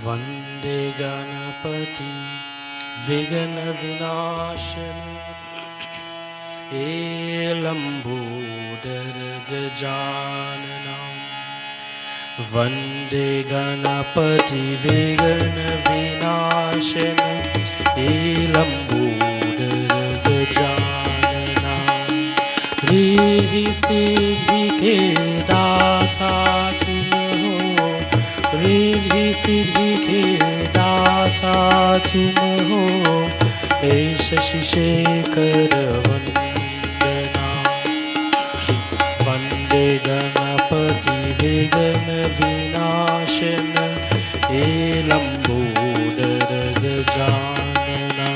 वन्दे गणपति विघ्नविनाशनं लम्बोदरगजाननं वन्दे गणपति विघ्नविनाशनं लम्बोदरगजाननं ऋद्धि सिद्धि के दाता तुम हो, ऋद्धि सिद्धि के दाता तुम हो, ऐश शिशेखर वंदना वन्दे गणपति विघ्न विनाशन हे लंबोदर गजानना।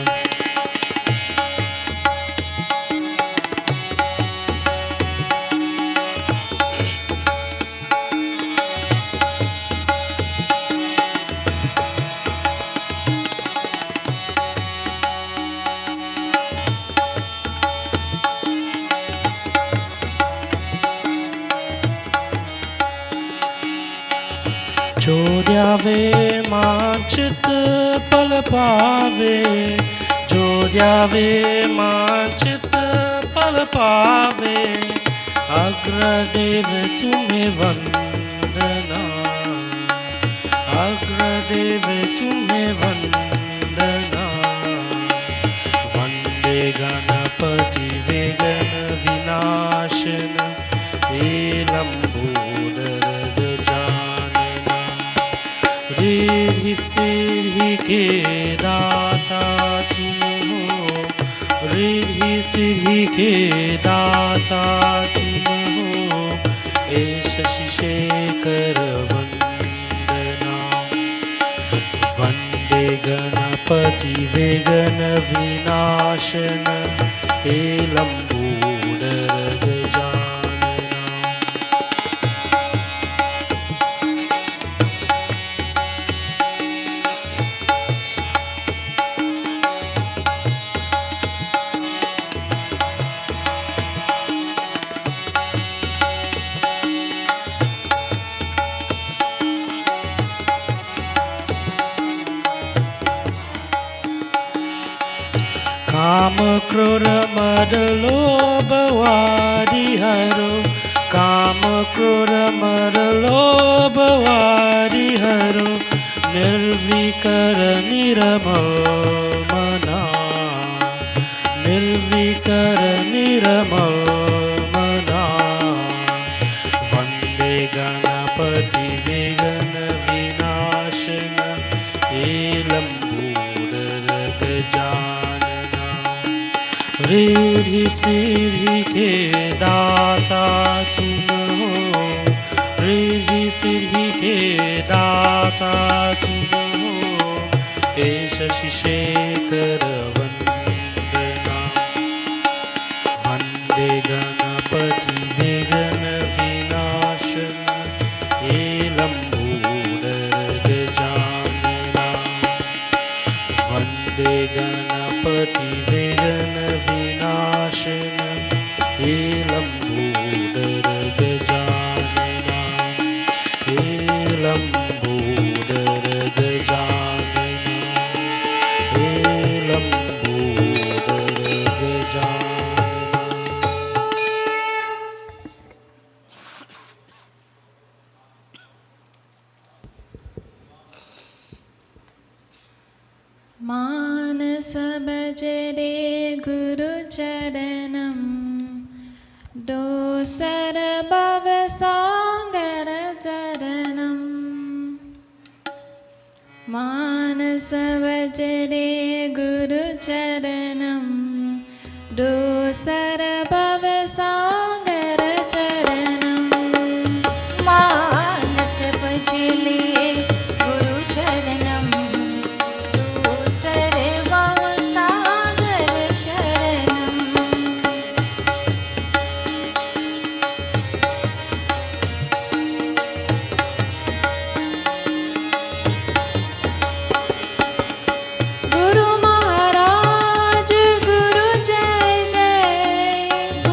जोध्यावे माचित पल पावे, जोध्यावे माचित पल पावे, अग्रदेव तुम्हें वंदना, अग्रदेव तुम्हें वंदना। वन्दे गणपति विघ्न विनाशन हे लंबोदर गजानना ऋद्धि सिद्धि के दाता तुम हो, ऋद्धि सिद्धि के दाता तुम हो, ऐश शिशेखर वंदना वन्दे गणपति विघ्न विनाशन हे लंबोदर गजानना। काम क्रोध मद लोभ वादी हरो, काम क्रोध मद लोभ वादी हरो, निर्विकार निरमल मना, निर्विकार निरमल मना। वन्दे गणपति विघ्न विनाशन हे लंबोदर गजानना ऋद्धि सिद्धि के दाता तुम हो, ऋद्धि सिद्धि के दाता तुम हो, ऐश शिशेखर वंदना वन्दे गणपति विघ्न विनाशन हे लंबोदर गजानना वन्दे गणपति विघ्न विनाशन हे लंबोदर गजानना हे लंबोदर गजानना हे लंबोदर गजानना। मानस भजरे गुरु चरणम, दोसर भव सागर चरणम। मानस भजरे गुरु चरणम, दोसर भव सागर चरणम। मानस भजले गुरु चरणम, दोसर भव सागर शरणम। गुरु महाराज गुरु जय जय,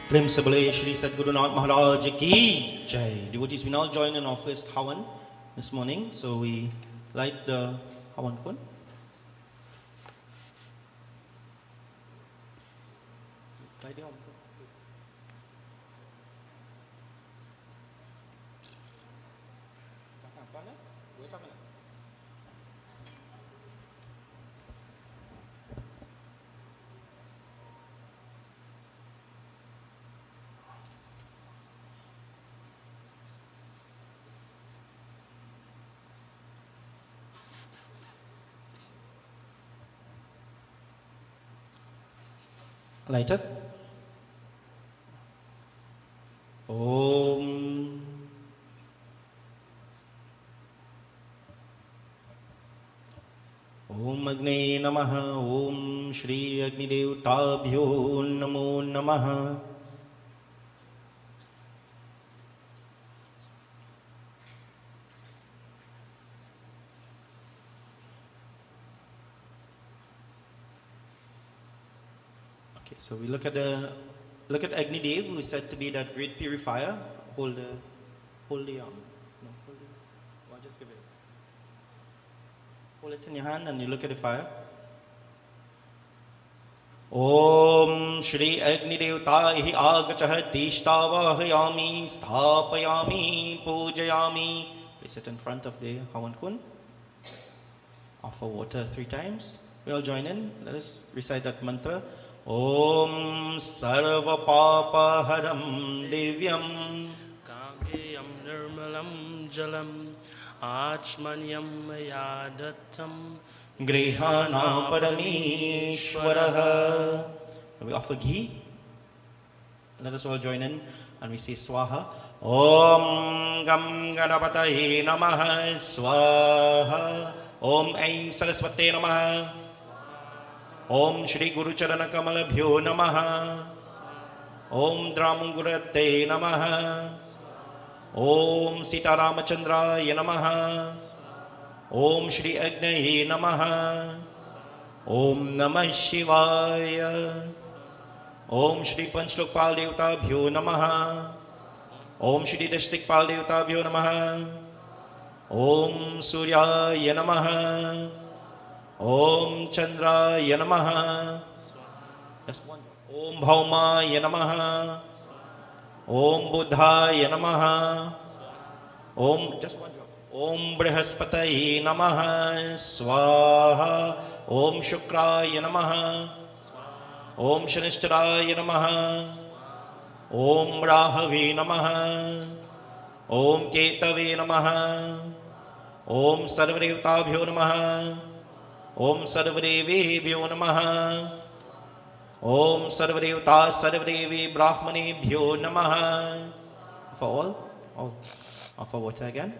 प्रेम से बोले श्री सद्गुरुनाथ महाराज की जय. Devotees, we now join in our first Havan this morning. So we light the Havan kun. Light the Havan kun. Lighted. Om. Om Agni Namaha. Om Shri Agni Devtabhyo Namo Namaha. So we look at Agni Dev, who is said to be that great purifier. Hold the arm. No, just give it. Hold it in your hand and you look at the fire. Om Shri Agni Devtahi Agachah Tishtavahayami Sthapayami Pujayami. Place it in front of the Havan Kun. Offer water 3 times. We all join in. Let us recite that mantra. Om Sarva Papa Haram Divyam Kageyam Nirmalam Jalam Achmanyam Yadatam Grihana Parameshwaraha. We offer ghee. Let us all join in and we say Swaha. Om Gam Ganapataye Namaha Swaha. Om Aim Saraswate Namaha. Om Shri Guru Charana Kamalabhyo Namaha. Om Dramungurate Namaha. Om Sita Ramachandraya Namaha. Om Shri Agnaye Namaha. Om Namah Shivaya. Om Shri Panchlokpal Devtabhyo Namaha. Om Shri Dashtikpal Devtabhyo Namaha. Om Suryaya Namaha. Om Chandraya Namaha. Om Bhaumaya Namaha. Om Buddhaya Namaha. Om, just one drop. Om Brihaspataye Namaha. Swaha. Om Shukraya Namaha. Om Shanishtaraya Namaha. Om Rahave Namaha. Om Ketave Namaha. Om Sarvadevtabhyo Namaha. Om Sarvadevebhyo Namaha. Om Sarvadevta Sarvadevi Brahmanebhyo Namaha. For all? For what again?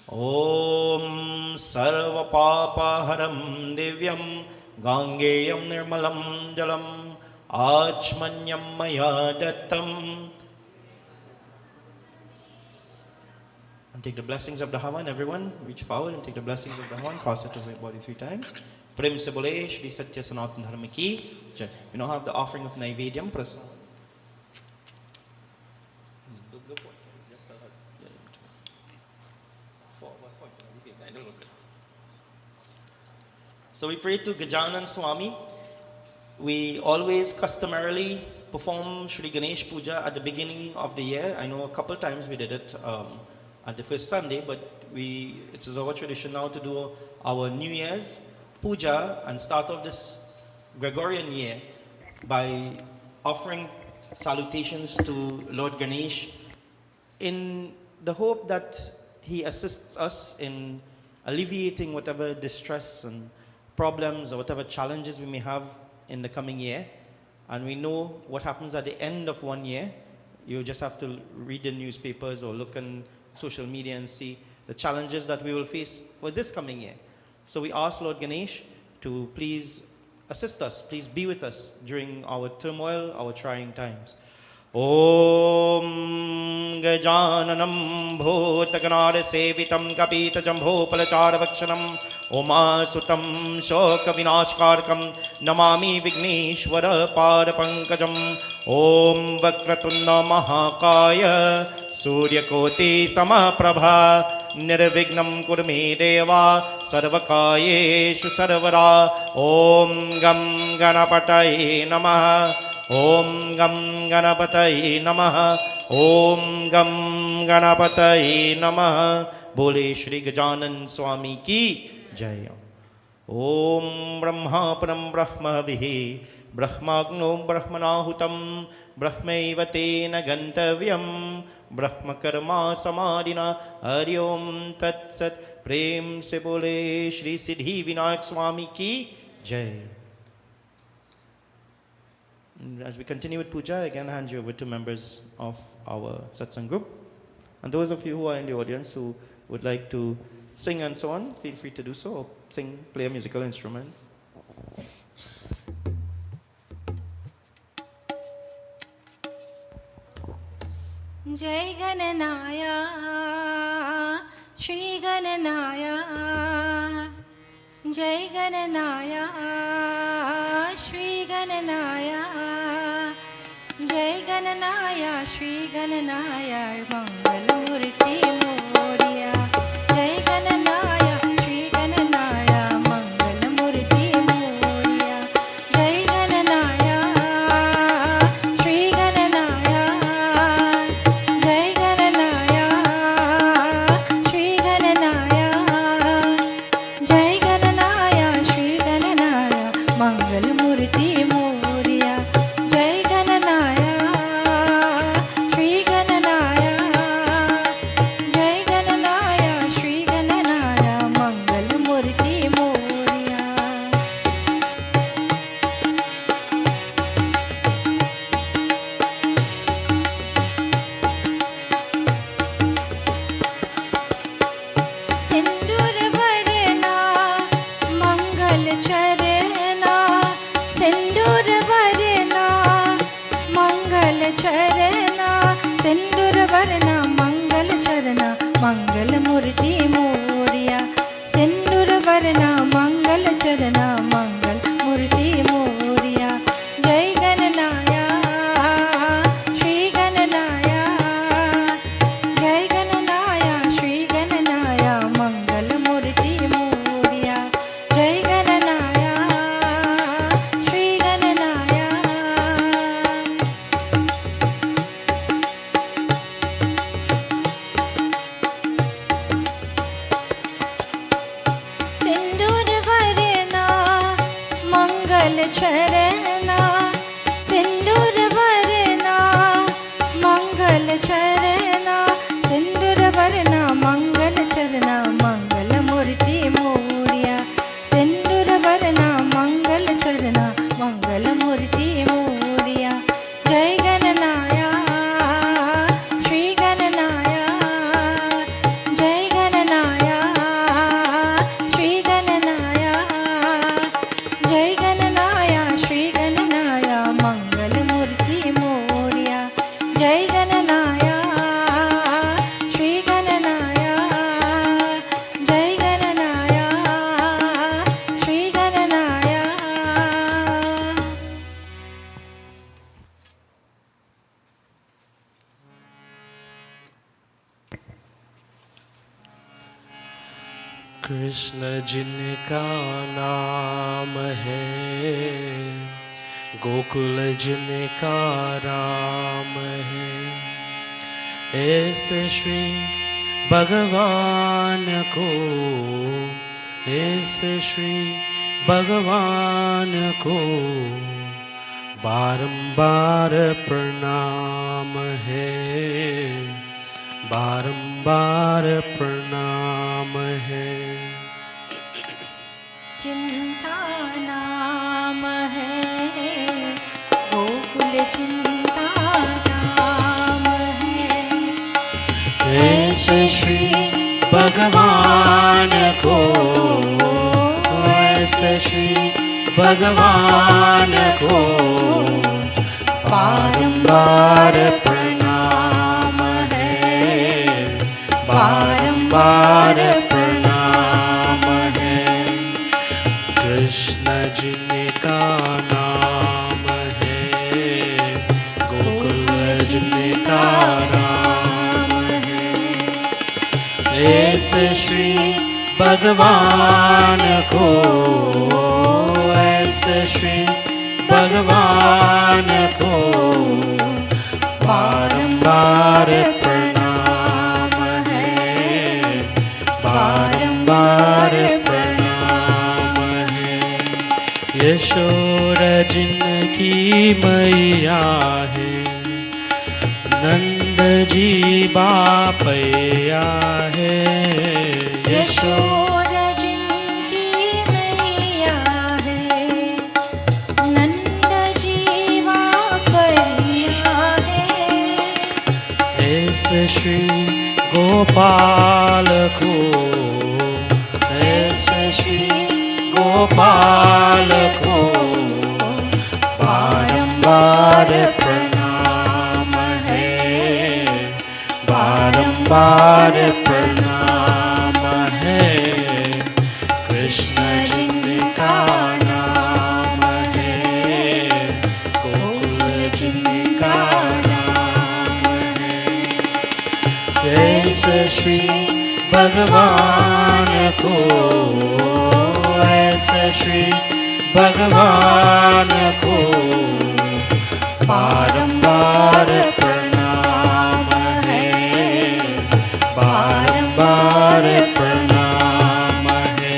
Om Sarva Papa Haram Divyam Gangeyam Nirmalam Jalam Achmanyam Maya Dattam. And take the blessings of the Havan, everyone. Reach forward and take the blessings of the Havan. Pass it over your body 3 times. Prem se bole Shri Satya Sanatan Dharma ki jai. We now have the offering of Naivedyam Prasad. So we pray to Gajanan Swami. We always customarily perform Shri Ganesh Puja at the beginning of the year. I know a couple times we did it at the first Sunday, but it is our tradition now to do our New Year's Puja and start off this Gregorian year by offering salutations to Lord Ganesh in the hope that he assists us in alleviating whatever distress and problems or whatever challenges we may have in the coming year. And we know what happens at the end of one year. You just have to read the newspapers or look on social media and see the challenges that we will face for this coming year. So we ask Lord Ganesh to please assist us, please be with us during our turmoil, our trying times. Om Gajananam Bhotaganada Sevitam Kapita Jambho Palachara Vakshanam Oma Sutam Shoka Vinashkarkam Namami Vigneshwara Pada Pankajam Om Vakratunda Mahakaya Surya Koti Samaprabha Nirvignam Kurme Deva Sarvakayeshu Sarvara Om Gam Ganapataye Namaha Om Gam Ganapataye Namaha Om Gam Ganapataye Namaha Bole Shri Gajanan Swami ki Jai. Om Brahma Param Brahma Vihi Brahmagno Brahmanahutam Brahmaiva Tena Gantavyam Brahma Karma Samadhina Hari Om Tat Sat Prem Se Bole Shri Siddhi Vinayak Swami ki Jai. And as we continue with puja, again I hand you over to members of our satsang group. And those of you who are in the audience who would like to sing and so on, feel free to do so, or sing, play a musical instrument. Jai Gananaya, Shri Gananaya, Jai Gananaya, Shri Gananaya, Jai Gananaya, Shri Gananaya, Mangalamurti Moria, Jai Gananaya, Shri Gananaya, Mangalamurti Moria, Jai Gananaya, Shri Gananaya, Jai Gananaya, Shri Gananaya, Jai Gananaya, Shri Gananaya, Mangalamurti Moria, Jai Gananaya, Shri Gananaya, भरना मंगल चरना मंगल मूर्ति मोरिया जय गणनाया श्री गणनाया जय गणनाया श्री गणनाया मंगल मूर्ति मोरिया जय गणनाया श्री गणनाया सिंदूर भरना मंगल चरना सिंदूर भरना मंगल चरना सिंदूर भरना मंगल चरना मंगल मूर्ति मोरिया सिंदूर भरना मंगल चरना मंगल मूर्ति मोरिया जय गणनाया श्री गणनाया जय गणनाया श्री गणनाया जय गणनाया श्री गणनाया मंगल मूर्ति मोरिया जय गणनाया श्री गणनाया जय गणनाया श्री गणनाया कृष्ण जिनका नाम है गोकुल जिनका राम है ऐसे श्री भगवान को ऐसे श्री भगवान को बारंबार प्रणाम है बारंबार प्रणाम है चिंता नाम है गोकुल चिंता नाम है ऐसे श्री भगवान को ऐसे श्री भगवान को बारंबार प्रणाम है बारंबार प्रणाम है कृष्ण जिनका नाम है गोकुल जिनका राम है ऐसे श्री भगवान को ऐसे श्री भगवान को बारंबार प्रणाम है बारंबार प्रणाम है यशोदा जिनकी मैया है नंद जी बापैया है यशोदा जिनकी मैया है नंद जीवा परिया है ऐसे श्री गोपाल को ऐसे श्री गोपाल को बारंबार प्रणाम है बारंबार प्रणाम है कृष्ण जिनका नाम है गोकुल जिनका नाम है ऐसे श्री भगवान को ऐसे श्री भगवान को बारंबार प्रणाम है बारंबार प्रणाम है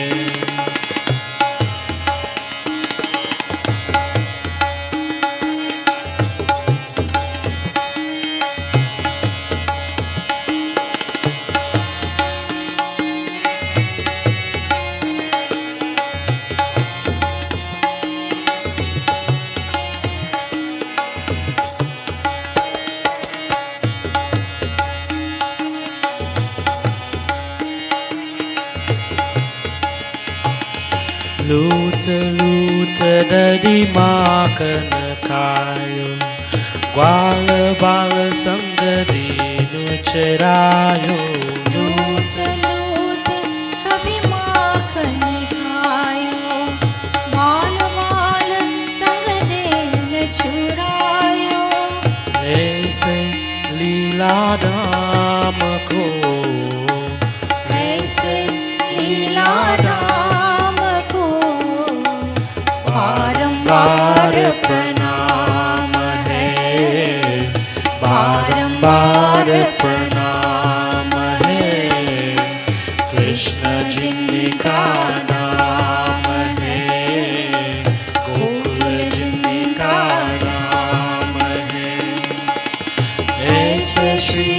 लूट लूट डरी माखन खायो ग्वाल बाल संग दीनु चरायो लूट लूट कभी माखन बारंबार प्रणाम है, बारंबार प्रणाम है। कृष्ण जिनका नाम है, गोकुल जिनका नाम है। ऐसे श्री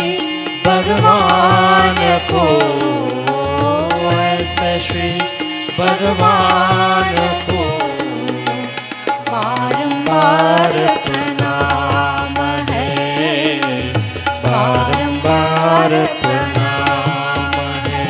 भगवान को, ऐसे श्री भगवान को बारंबार प्रणाम है, बारंबार प्रणाम है।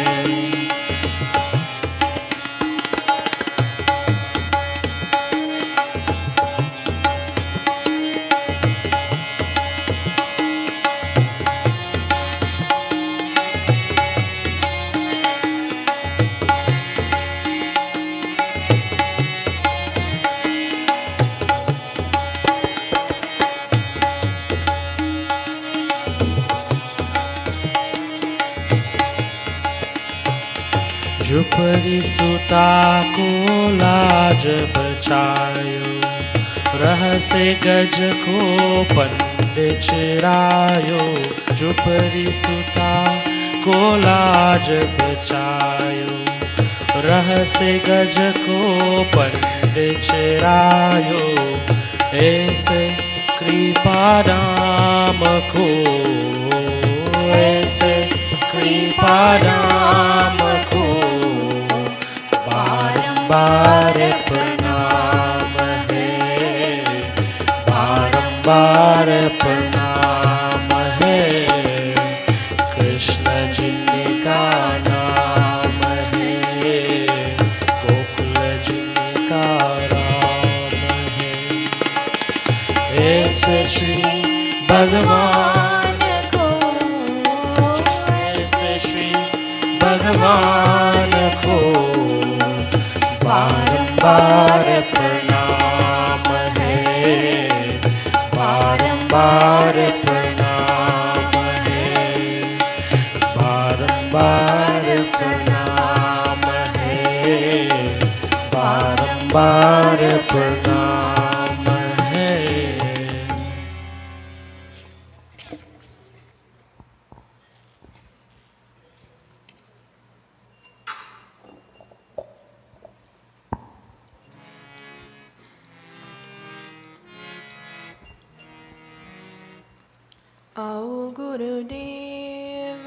झुपड़ी सुता को लाज बचायो, रहस्य गज को पंडित चिरायो। झुपड़ी सुता को लाज बचायो, रहस्य गज को पंडित चिरायो। ऐसे कृपा राम को, ऐसे कृपा राम को बारंबार प्रणाम है, बारंबार प्रणाम है। कृष्ण जिनका नाम है, गोकुल जिनका राम है। ऐसे श्री भगवान को, ऐसे श्री भगवान को बारंबार प्रणाम है, बारंबार प्रणाम है, बारंबार प्रणाम है, बारंबार प्रणाम है। आओ गुरुदेव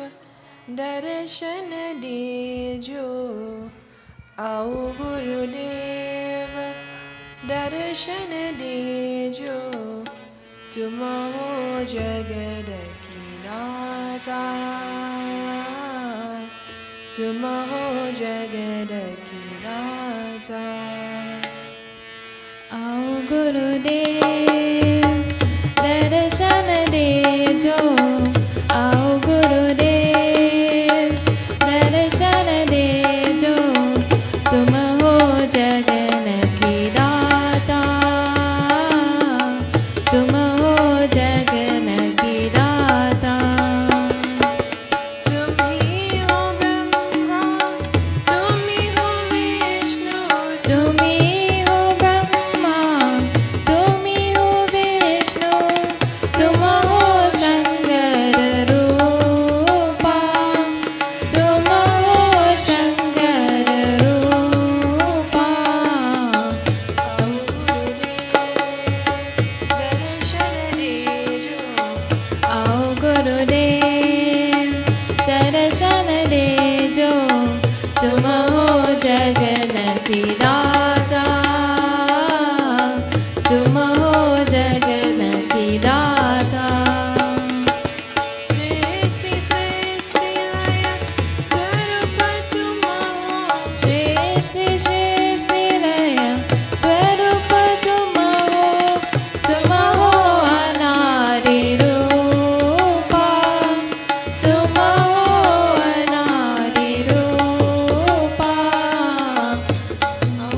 दर्शन दीजो, आओ गुरुदेव दर्शन दीजो। तुम हो जगत की दाता, तुम हो जगत की दाता। आओ गुरुदेव दर्शन देजो, आओ गुरुदेव दर्शन देजो। तुम हो जगन की दाता, तुम हो जगन की दाता। तुम ही हो ब्रह्मा, तुम ही हो विष्णु, तुम ही हो ब्रह्मा, तुम ही हो विष्णु। तुम हो शंकर रूपा, तुम हो शंकर रूपा। दर्शन दीजो, आओ गुरुदेव दर्शन देजो। तुम हो जगन की दाता, तुम हो जगन की दाता। सृष्टि सृष्टि लय स्वरूप तुम हो, सृष्टि सृष्टि लय स्वरूप तुम हो। तुम हो अनादि रूपा, तुम हो अनादि रूपा। आओ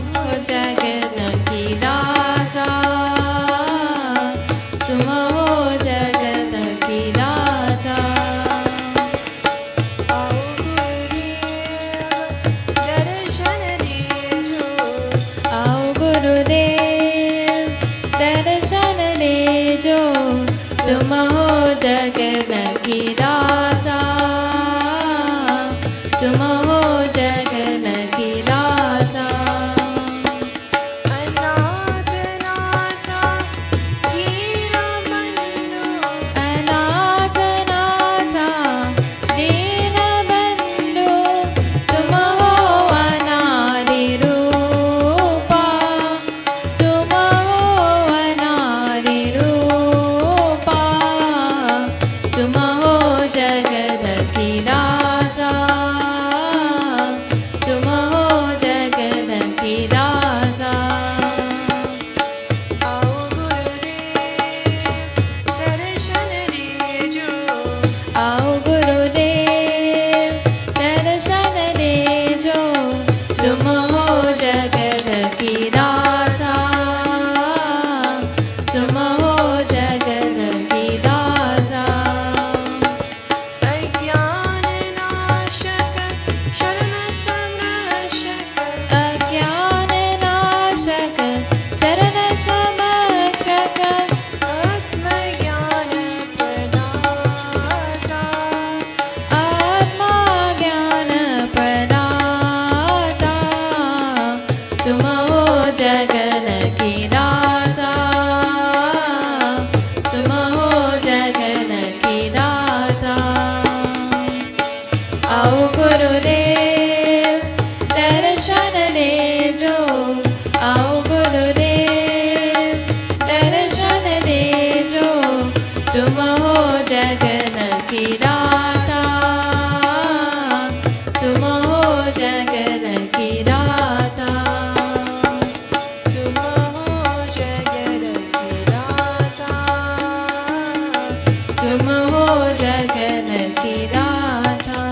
हो जगत की राजा तुम हो जगत की राजा अज्ञान नाशक शरण समर्शक अज्ञान नाशक चरण समक्षक आत्मज्ञान प्रदाता आत्मा ज्ञान प्रदाता तुम हो जगन की राजा तुम हो जगन की राजा आओ गुरुदेव दर्शन दे जो आओ गुरुदेव दर्शन दे जो तुम हो जगन की दाता तुम हो जगन की दाता तुम हो जगत की दाता तुम हो जगन की दाता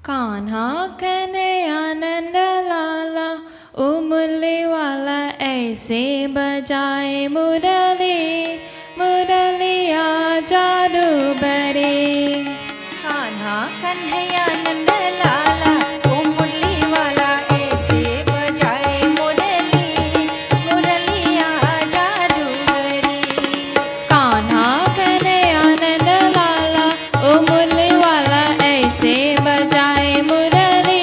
कान्हा कने आनंद लाला उमले वाला ऐसे बजाए मुरली मुरलिया जादू बरे कान्हा कन्हैया नंद लाला ओ मुरली वाला ऐसे बजाए मुरली मुरलिया जादू भरी कान्हा कने आनंद लाला उमले वाला ऐसे बजाए मुरली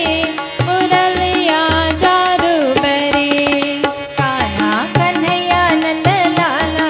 मुरलिया जादू बरे कान्हा कन्हैया नंद लाला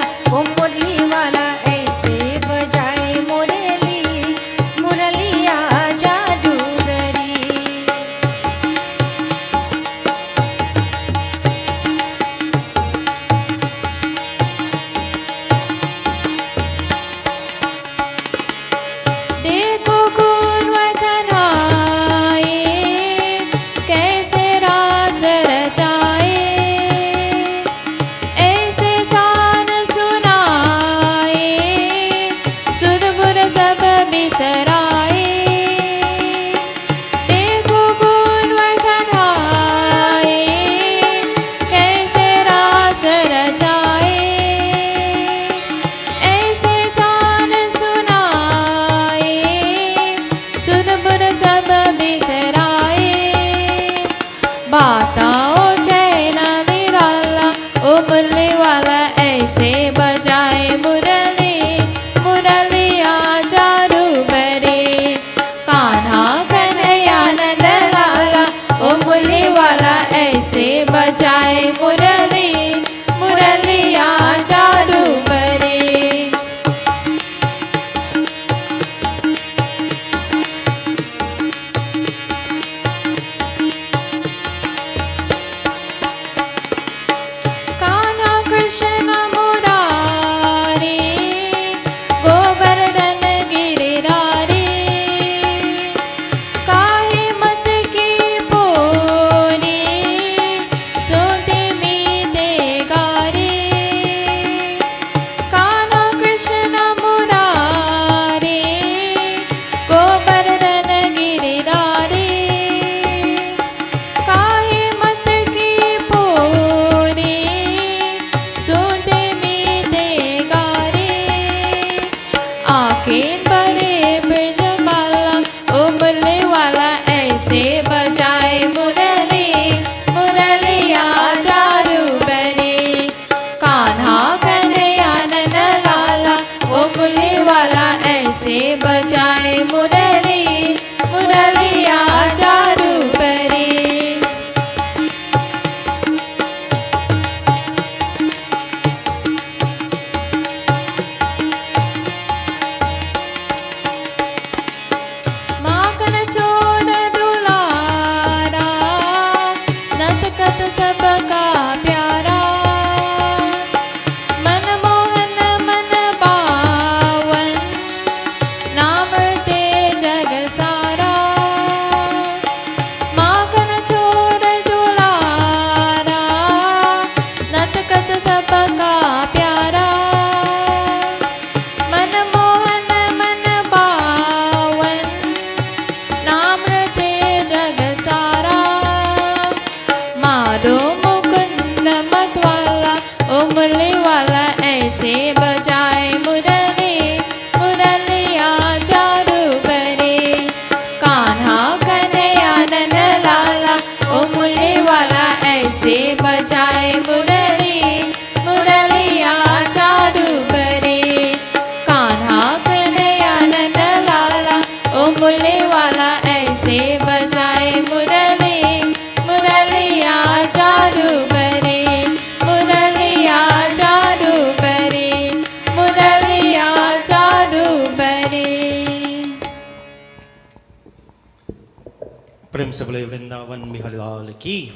प्रेम से बोले वृंदावन बिहारी लाल की.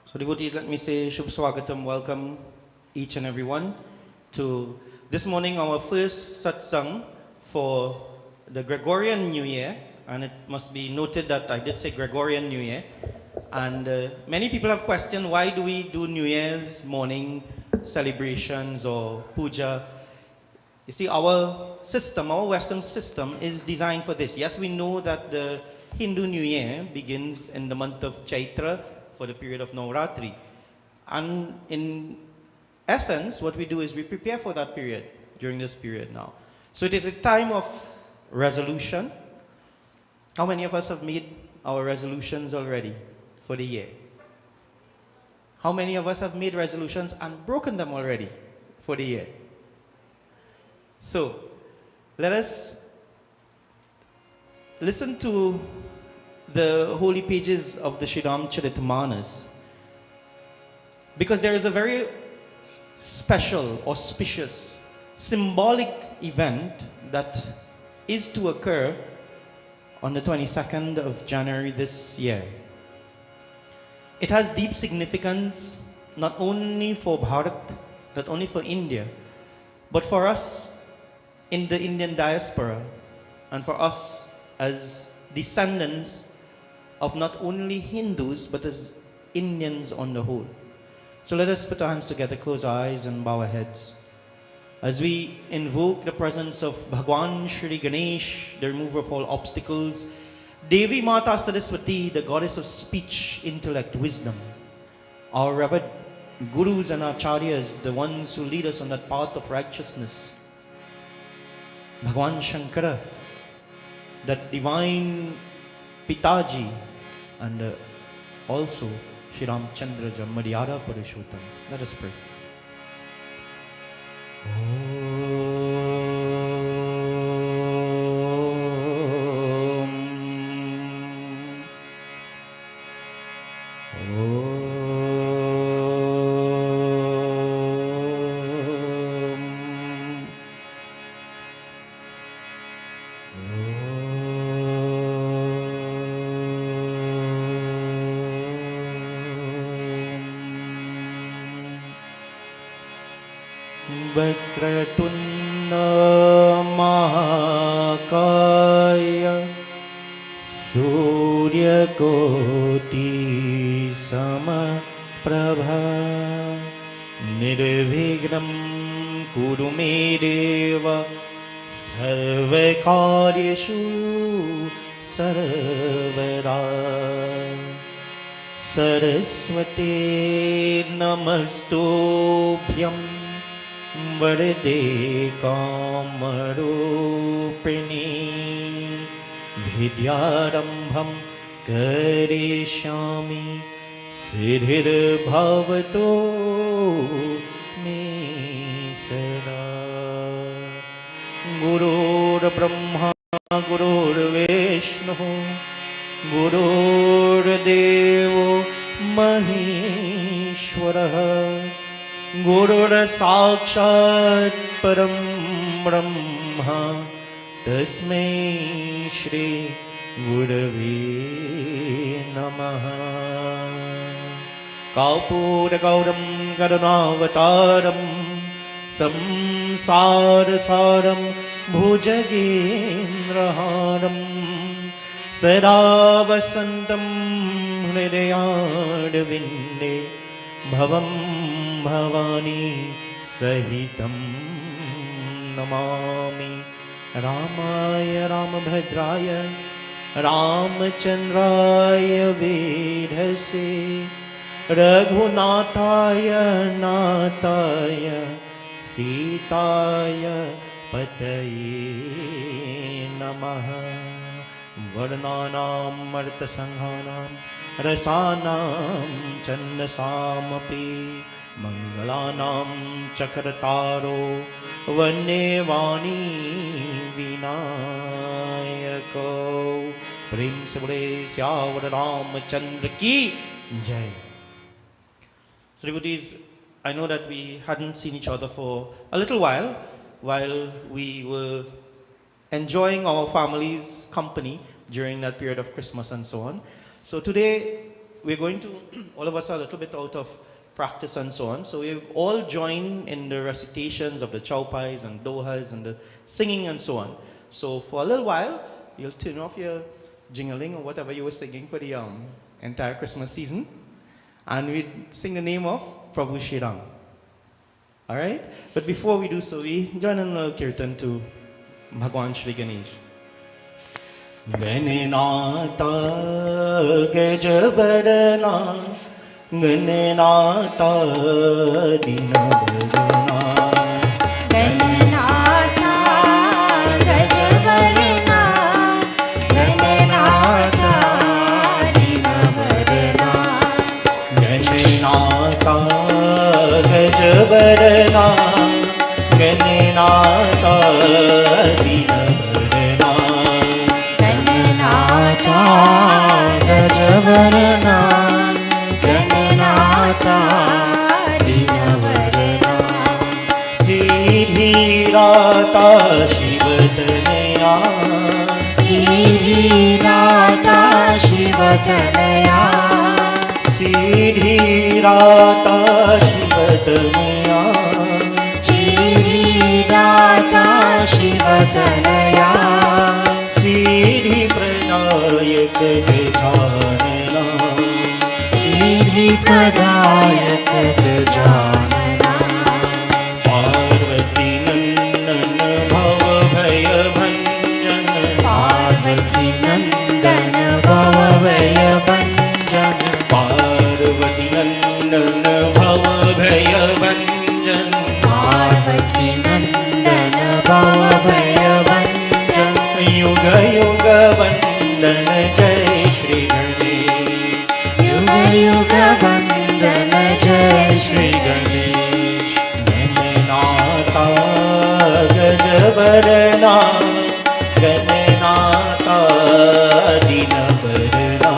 So devotees, let me say Shubh Swagatam, welcome each and everyone to this morning our first satsang for the Gregorian New Year. And it must be noted that I did say Gregorian New Year. And many people have questioned, why do we do New Year's morning celebrations or puja? You see, our system, our Western system is designed for this. Yes, we know that the Hindu New Year begins in the month of Chaitra for the period of Navratri. And in essence, what we do is we prepare for that period, during this period now. So it is a time of resolution. How many of us have made our resolutions already for the year? How many of us have made resolutions and broken them already for the year? So, let us listen to the holy pages of the Sridham Charitamanas, because there is a very special, auspicious, symbolic event that is to occur on the 22nd of January this year. It has deep significance not only for Bharat, not only for India, but for us in the Indian diaspora, and for us as descendants of not only Hindus but as Indians on the whole. So let us put our hands together, close our eyes and bow our heads as we invoke the presence of Bhagwan Shri Ganesh, the remover of all obstacles, Devi Mata Saraswati, the goddess of speech, intellect, wisdom, our revered gurus and acharyas, the ones who lead us on that path of righteousness, Bhagwan Shankara, that divine Pitaji, and also Shri Ramchandraja Madhyara Purushottam. Let us pray. Vakratunda Mahakaya Suryakoti Samaprabha Nirvignam Kurumedeva Sarvakaryeshu Sarvada Saraswate Namastobhyam Vardhe Kamarupini Vidyarambham Karishami Siddhir Bhavato Me Sada Gurur Brahma Gurur Vishnu Gurur Devo Maheshwara Gurur Sakshat Param Brahma Tasmai Shri Gurave Namaha Kapura Gauram Karunavataram Samsara Saram Bhujagendraharam Sada Vasantam Hridayadvinde Bhavam Bhavani Sahitam Namami Ramaya Ramabhadraya Ramachandraya Vedhase Raghunathaya Nathaya Sitaya Pataye Namaha Varnanam Martasanghanam Rasanam Chandasamapi Mangalanam Chakartaro Vanevani Vinayako Prem se bole Syawar Ramachandra ki Jai. So devotees, I know that we hadn't seen each other for a little while we were enjoying our family's company during that period of Christmas and so on. So today we're going to, all of us are a little bit out of practice and so on. So we all join in the recitations of the chowpais and dohas and the singing and so on. So for a little while, you'll turn off your jingling or whatever you were singing for the entire Christmas season. And we sing the name of Prabhu Shri Ram. All right? But before we do so, we join in a little kirtan to Bhagwan Shri Ganesh. Ganenata Gajabarana Ganenata Dinabarana Gananatha गजवरना Gananatha दीनवरना Ganenata Gajabarana Ganenata Dinabarana Gananatha गजवरना Gananatha दीनवरना Siddhirata Shivatanya श्रीराता शिवतनया Siddhirata Shivatanya श्रीराता शिवतनया Siddhi Pradayak Gajanana सिद्धिप्रदायक Gajanana Parvati Nandan Bhava Bhaya Bhanjan Parvati नंदन भव भय भंजन Parvati Nandan Bhava Bhaya Bhanjan Parvati नंदन भव भय भंजन Yuga Yuga Vandan Jai Shri Ganesh युग युग वंदन जय Shri Ganesh Ganenata Gajabarana Ganenata Dinabarana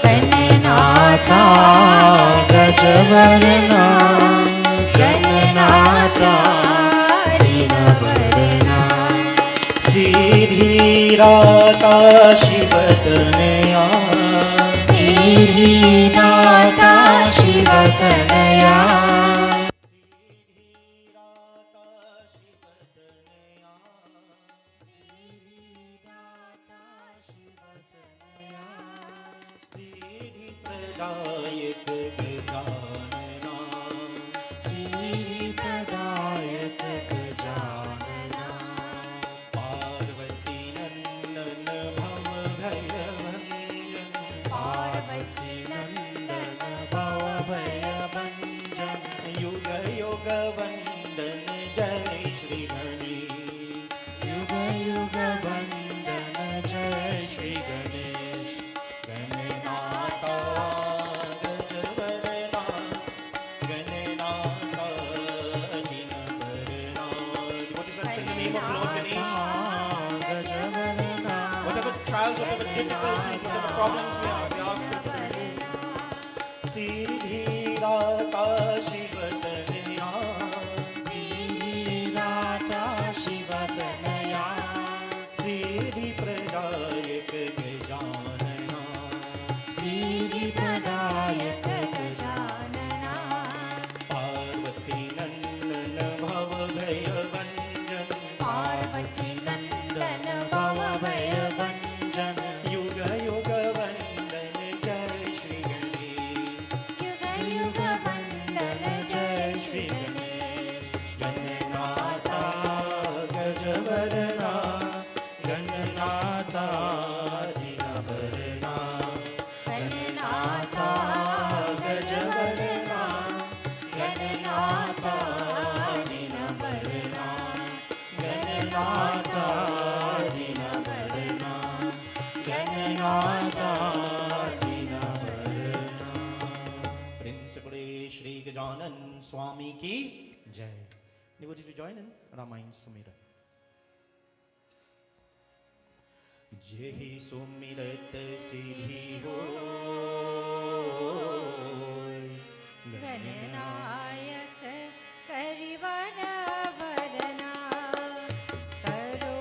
Gananatha गजवरना Gananatha दीनवरना Siddhirata Shivatanya सिद्धिदाता शिवतनया Siddhi Pradayak Gajanana सिद्धिप्रदायक Gajanana Parvati Nandan Bhava Bhaya Bhanjan Parvati नंदन भव भय भंजन Yuga Yuga Vandan Jai Shri Ganesh युग युग वंदन जय Shri Ganesh Ganenata Gajavarana Ganenata Dinabarana. What is that in the name of Lord Ganesh? गजवरना Whatever trials, whatever difficulties, whatever problems we have, we ask you to remove. Siddhirata Shivatanya सिद्धिदाता शिवतनया Siddhi Pradayak Gajanana सिद्धिप्रदायक Gajanana Parvati Nandan Bhava Bhaya Bhanjan Parvati नंदन भव भय भंजन Yuga Yuga Vandan Jai Shri Ganesh युग युग वंदन जय Shri Ganesh Ganenata Gajavarana Ganenata Dinabarana Gananatha Gajavarana Gananatha दीनवरना Ganenata Dinabarana Ganenata Dinabarana Principally Shri Gajanan Swami Ki Jai. Devotees, we join in Ramayana Sumira. Jehi Sumirat Siddhi Hoy Gananayak करिवर वरना करो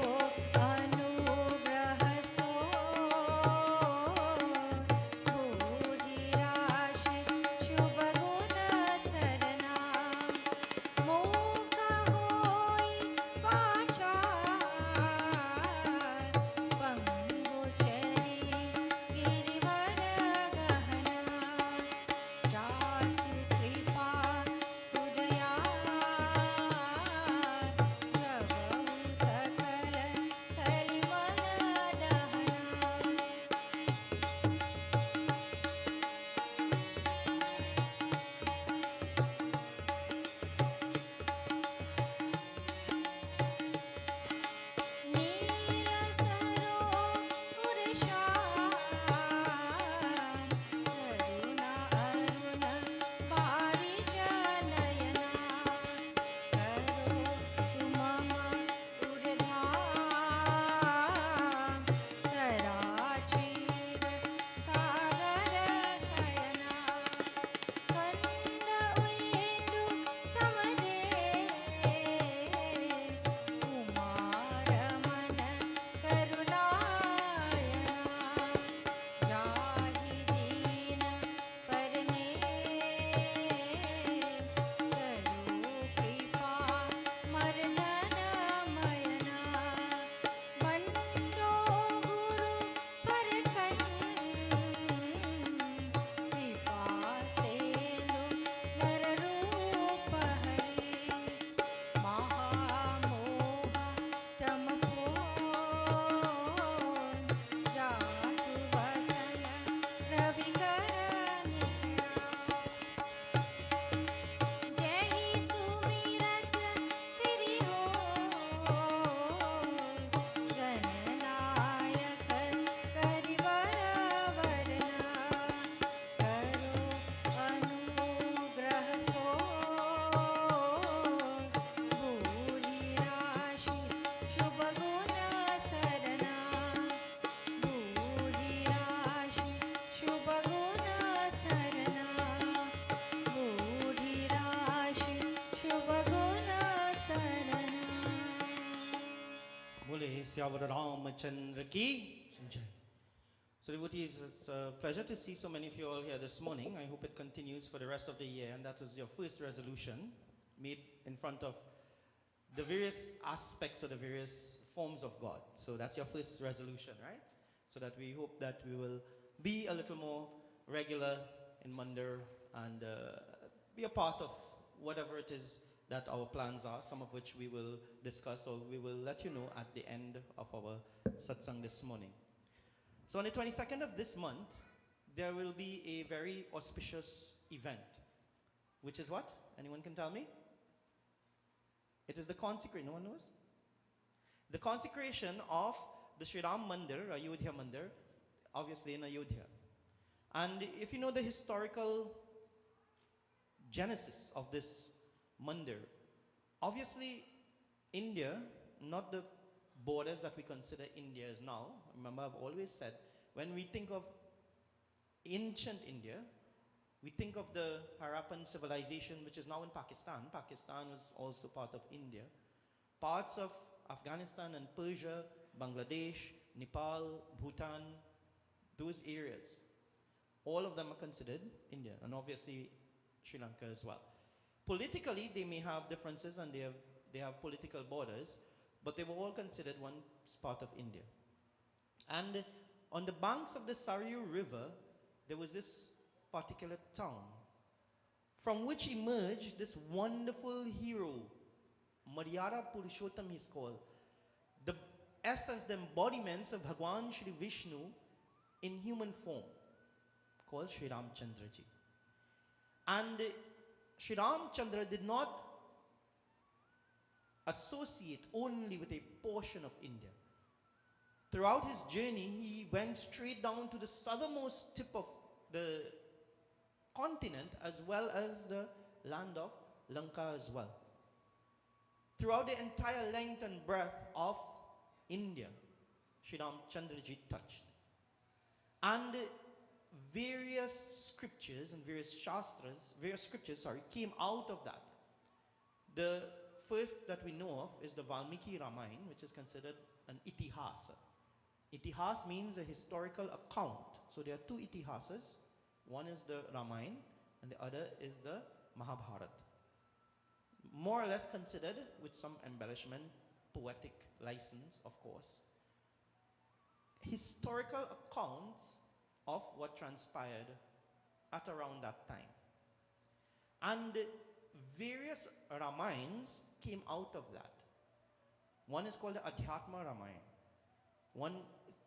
Syavar Ramachandra ki Jai. So devotees, it's a pleasure to see so many of you all here this morning. I hope it continues for the rest of the year, and that was your first resolution made in front of the various aspects of the various forms of God. So that's your first resolution, right? So that we hope that we will be a little more regular in Mandir and be a part of whatever it is that our plans are, some of which we will discuss or we will let you know at the end of our satsang this morning. So on the 22nd of this month, there will be a very auspicious event, which is what? Anyone can tell me? It is the consecration. No one knows? The consecration of the Sri Ram Mandir, Ayodhya Mandir, obviously in Ayodhya. And if you know the historical genesis of this Mandir, obviously India, not the borders that we consider India as now. Remember, I've always said, when we think of ancient India, we think of the Harappan civilization, which is now in Pakistan. Pakistan was also part of India. Parts of Afghanistan and Persia, Bangladesh, Nepal, Bhutan, those areas, all of them are considered India, and obviously Sri Lanka as well. Politically, they may have differences and they have political borders, but they were all considered one part of India. And on the banks of the Saryu River, there was this particular town from which emerged this wonderful hero, Maryada Purushottam he's called, the essence, the embodiments of Bhagwan Shri Vishnu in human form, called Sri Ramchandra ji. And Sri Ramchandra did not associate only with a portion of India. Throughout his journey, he went straight down to the southernmost tip of the continent as well as the land of Lanka as well. Throughout the entire length and breadth of India, Sri Ramchandra ji touched. And various scriptures and various scriptures came out of that. The first that we know of is the Valmiki Ramayana, which is considered an itihasa. Itihas means a historical account. So there are two itihasas. One is the Ramayana and the other is the Mahabharata. More or less considered, with some embellishment, poetic license, of course, historical accounts of what transpired at around that time. And various Ramayans came out of that. One is called the Adhyatma Ramayana.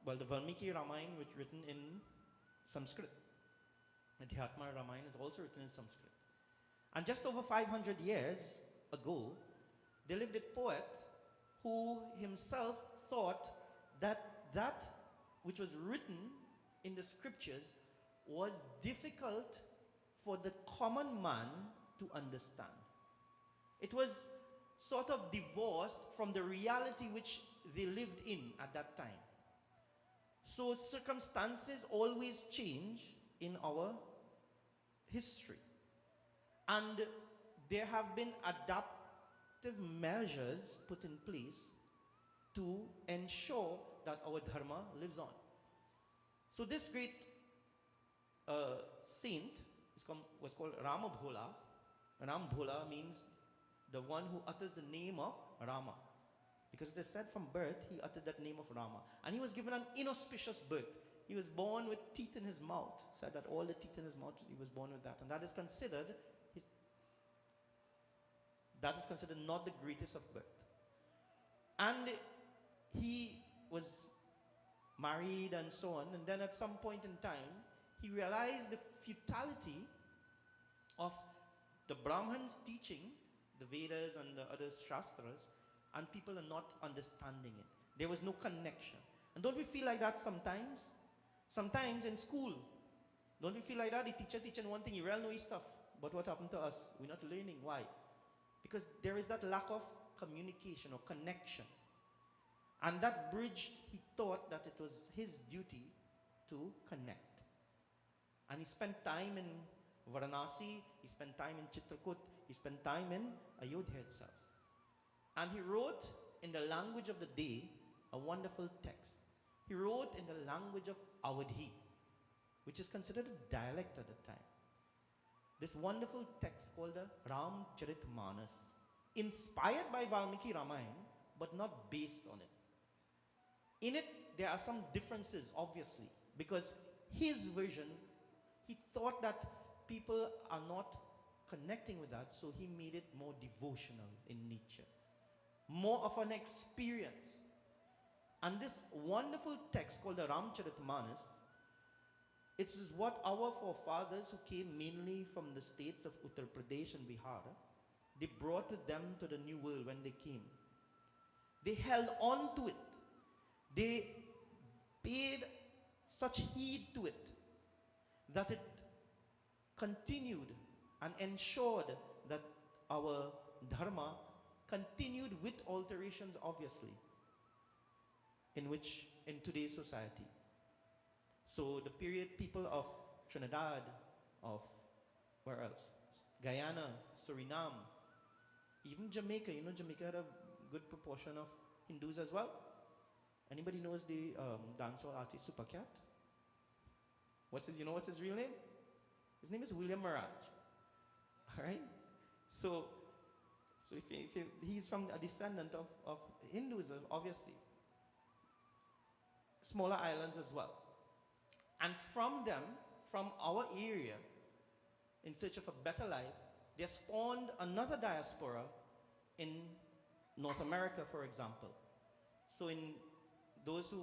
The Valmiki Ramayana, which is written in Sanskrit. Adhyatma Ramayana is also written in Sanskrit. And just over 500 years ago, there lived a poet who himself thought that which was written in the scriptures was difficult for the common man to understand. It was sort of divorced from the reality which they lived in at that time. So circumstances always change in our history. And there have been adaptive measures put in place to ensure that our dharma lives on. So this great saint was called Ramabhola. Ramabhola means the one who utters the name of Rama. Because it is said from birth, he uttered that name of Rama. And he was given an inauspicious birth. He was born with teeth in his mouth. Said that all the teeth in his mouth, he was born with that. And that is considered not the greatest of birth. And he was married and so on. And then at some point in time, he realized the futility of the Brahmins teaching the Vedas and the other Shastras, and people are not understanding it. There was no connection. And don't we feel like that sometimes? Sometimes in school, don't we feel like that? The teacher teaching one thing, you really know his stuff. But what happened to us? We're not learning. Why? Because there is that lack of communication or connection. And that bridge, he thought that it was his duty to connect. And he spent time in Varanasi, he spent time in Chitrakoot, he spent time in Ayodhya itself. And he wrote in the language of the day a wonderful text. He wrote in the language of Awadhi, which is considered a dialect at the time. This wonderful text called the Ramcharitmanas, inspired by Valmiki Ramayana, but not based on it. In it, there are some differences, obviously, because his version, he thought that people are not connecting with that, so he made it more devotional in nature, more of an experience. And this wonderful text called the Ramcharitmanas, it is what our forefathers who came mainly from the states of Uttar Pradesh and Bihar, they brought with them to the New World when they came. They held on to it. They paid such heed to it that it continued and ensured that our dharma continued with alterations, obviously, in today's society. So the period people of Trinidad, of where else? Guyana, Suriname, even Jamaica. You know, Jamaica had a good proportion of Hindus as well. Anybody knows the dancehall artist Supercat? What's his real name? His name is William Mirage. All right. So if he's from a descendant of Hindus, obviously. Smaller islands as well. And from them, from our area, in search of a better life, they spawned another diaspora in North America, for example. So in those who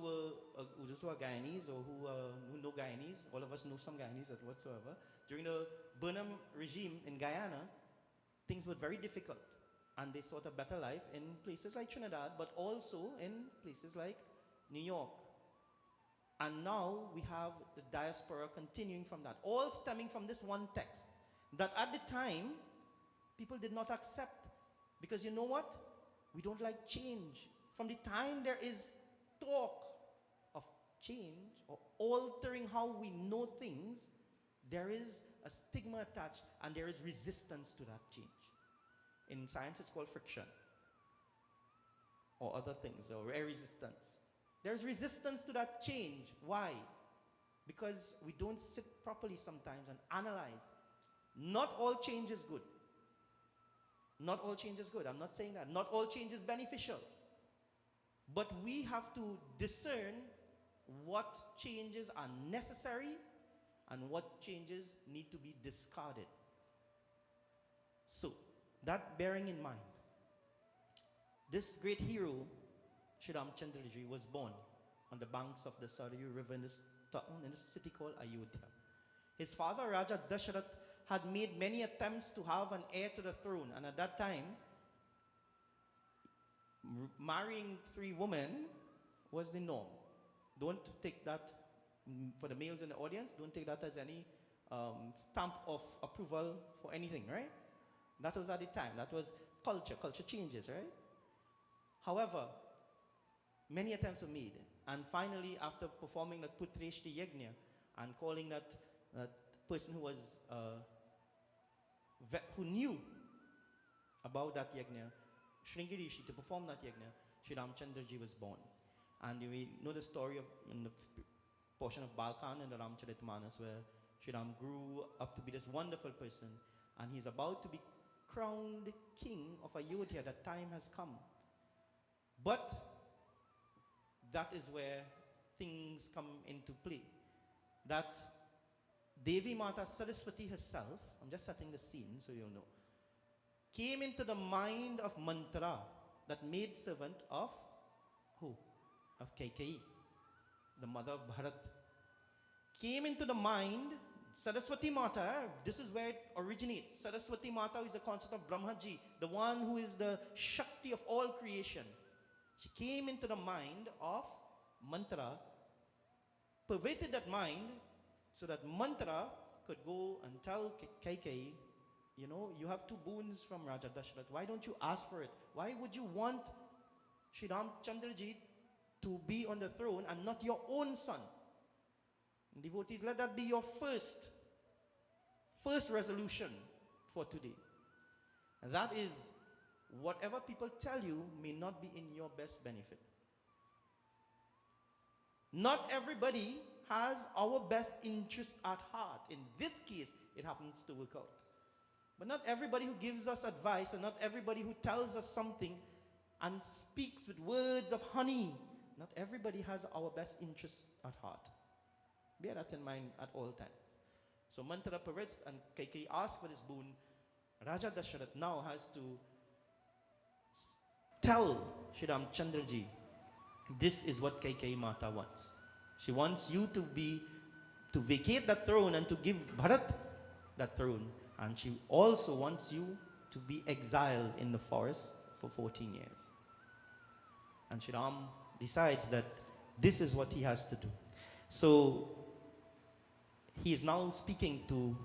are Guyanese or who know Guyanese, all of us know some Guyanese whatsoever. During the Burnham regime in Guyana, things were very difficult, and they sought a better life in places like Trinidad, but also in places like New York. And now we have the diaspora continuing from that, all stemming from this one text that at the time people did not accept, because you know what? We don't like change. From the time there is talk of change or altering how we know things, there is a stigma attached and there is resistance to that change. In science, it's called friction or other things, or resistance. There's resistance to that change. Why? Because we don't sit properly sometimes and analyze. Not all change is good. Not all change is good. I'm not saying that. Not all change is beneficial. But we have to discern what changes are necessary and what changes need to be discarded. So, that bearing in mind, this great hero, Sri Ramchandraji, was born on the banks of the Saryu River in this town, in a city called Ayodhya. His father, Raja Dasharath, had made many attempts to have an heir to the throne, and at that time, marrying 3 women was the norm. Don't take that, for the males in the audience, don't take that as any stamp of approval for anything, right? That was at the time. That was culture. Culture changes, right? However, many attempts were made, and finally, after performing that Putreshti Yajna and calling that person who was who knew about that yajna, Shringi Rishi, to perform that yajna, Sri Ramchandraji was born. And we know the story of in the portion of Balkan in the Ramcharitmanas, where Sri Ram grew up to be this wonderful person, and he's about to be crowned king of Ayodhya. That time has come. But that is where things come into play. That Devi Mata Saraswati herself, I'm just setting the scene so you know, came into the mind of Mantra, that maid servant of who? Of Kaikeyi, the mother of Bharat. Came into the mind, Saraswati Mata, this is where it originates. Saraswati Mata is a concept of Brahmaji, the one who is the Shakti of all creation. She came into the mind of Mantra, pervaded that mind, so that Mantra could go and tell Kaikeyi, you know, you have 2 boons from Raja Dasharath. Why don't you ask for it? Why would you want Sri Ramchandraji to be on the throne and not your own son? And devotees, let that be your first resolution for today. And that is, whatever people tell you may not be in your best benefit. Not everybody has our best interest at heart. In this case, it happens to work out. But not everybody who gives us advice, and not everybody who tells us something and speaks with words of honey, not everybody has our best interest at heart. Bear that in mind at all times. So Mantra perverts and KK asked for this boon. Raja Dasharath now has to tell Shri Ramchandraji, this is what KK Mata wants. She wants you to vacate that throne and to give Bharat that throne. And she also wants you to be exiled in the forest for 14 years. And Shri Ram decides that this is what he has to do. So he is now speaking to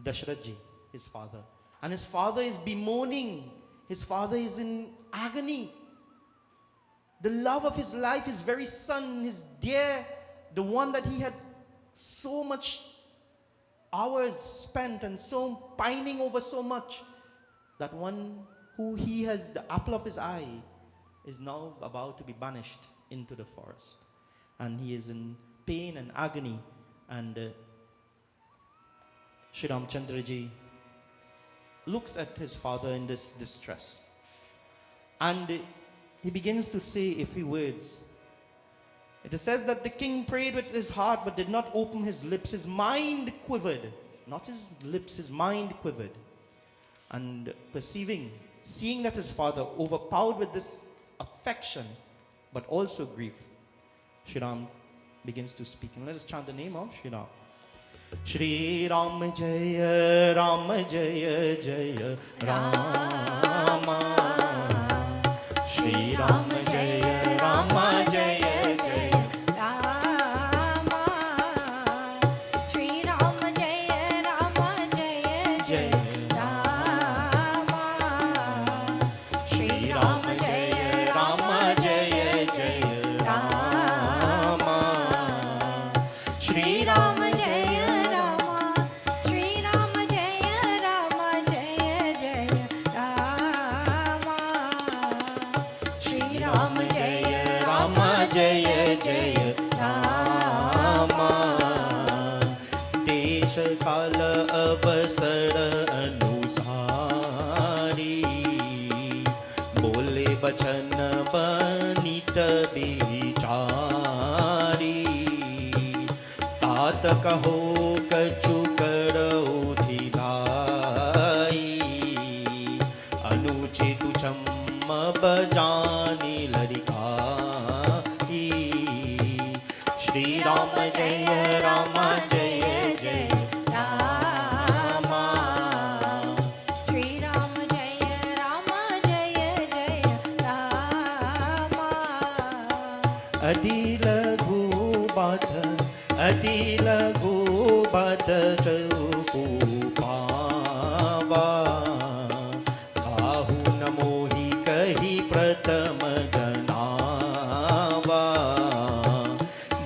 Dasharathji, his father. And his father is bemoaning. His father is in agony. The love of his life, his very son, his dear, the one that he had so much hours spent and so pining over so much, that one who he has the apple of his eye is now about to be banished into the forest. And he is in pain and agony. And Shri Ramchandraji looks at his father in this distress. And he begins to say a few words. It is said that the king prayed with his heart but did not open his lips. His mind quivered. Not his lips, his mind quivered. And seeing that his father, overpowered with this affection but also grief, Shri Ram begins to speak. And let us chant the name of Shri Ram. Shri Ram Jaya Ram Jaya Jaya Rama. Shri Ram Jaya Rama Jaya Jaya Rama. Shri Rama Jaya Rama Jaya Jaya Rama. Shri Rama Jaya Rama Jaya Jaya Rama. Shri Rama Jaya Rama. Shri Rama Jaya Rama Jaya Jaya Rama. Shri Rama Jaya Rama Jaya Jaya Rama. देश काल अवसर अनुसारी बोले बचन बनित बिचारी तात कहो कछु करो धिलाई अनुचित चम्म बजानी लड़काई श्री राम जय राम जय जय Rama. Shri Rama Jaya Rama Jaya Jaya Rama. अति लघु बात चौको पावा काहू न मोहि कही प्रथम जनावा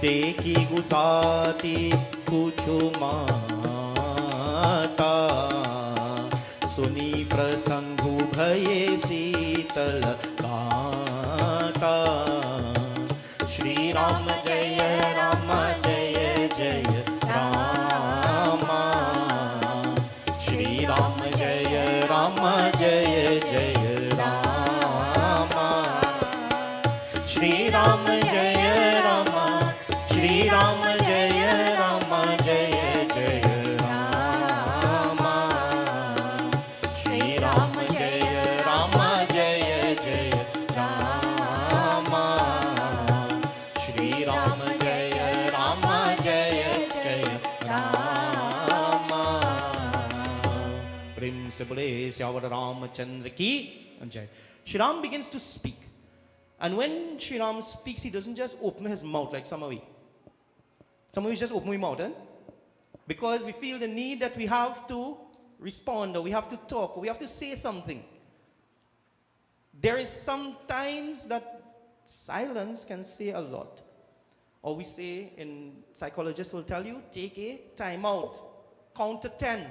देखी गुसाती कुछु माता सुनी प्रसंगु भये शीतल गाता श्री राम जय राम जय जय रामा श्री राम जय राम जय जय रामा श्री राम जय राम श्री राम जय राम जय जय रामा श्री राम जय राम जय जय रामा श्री राम जय राम जय जय रामा प्रेम से बोले श्यावर रामचंद्र की जय. Shri Ram begins to speak. And when Shri Ram speaks, he doesn't just open his mouth like some of we. Some of us just open our mouth, because we feel the need that we have to respond, or we have to talk, or we have to say something. There is sometimes that silence can say a lot. Or we say, in psychologists will tell you, take a time out. Count to 10.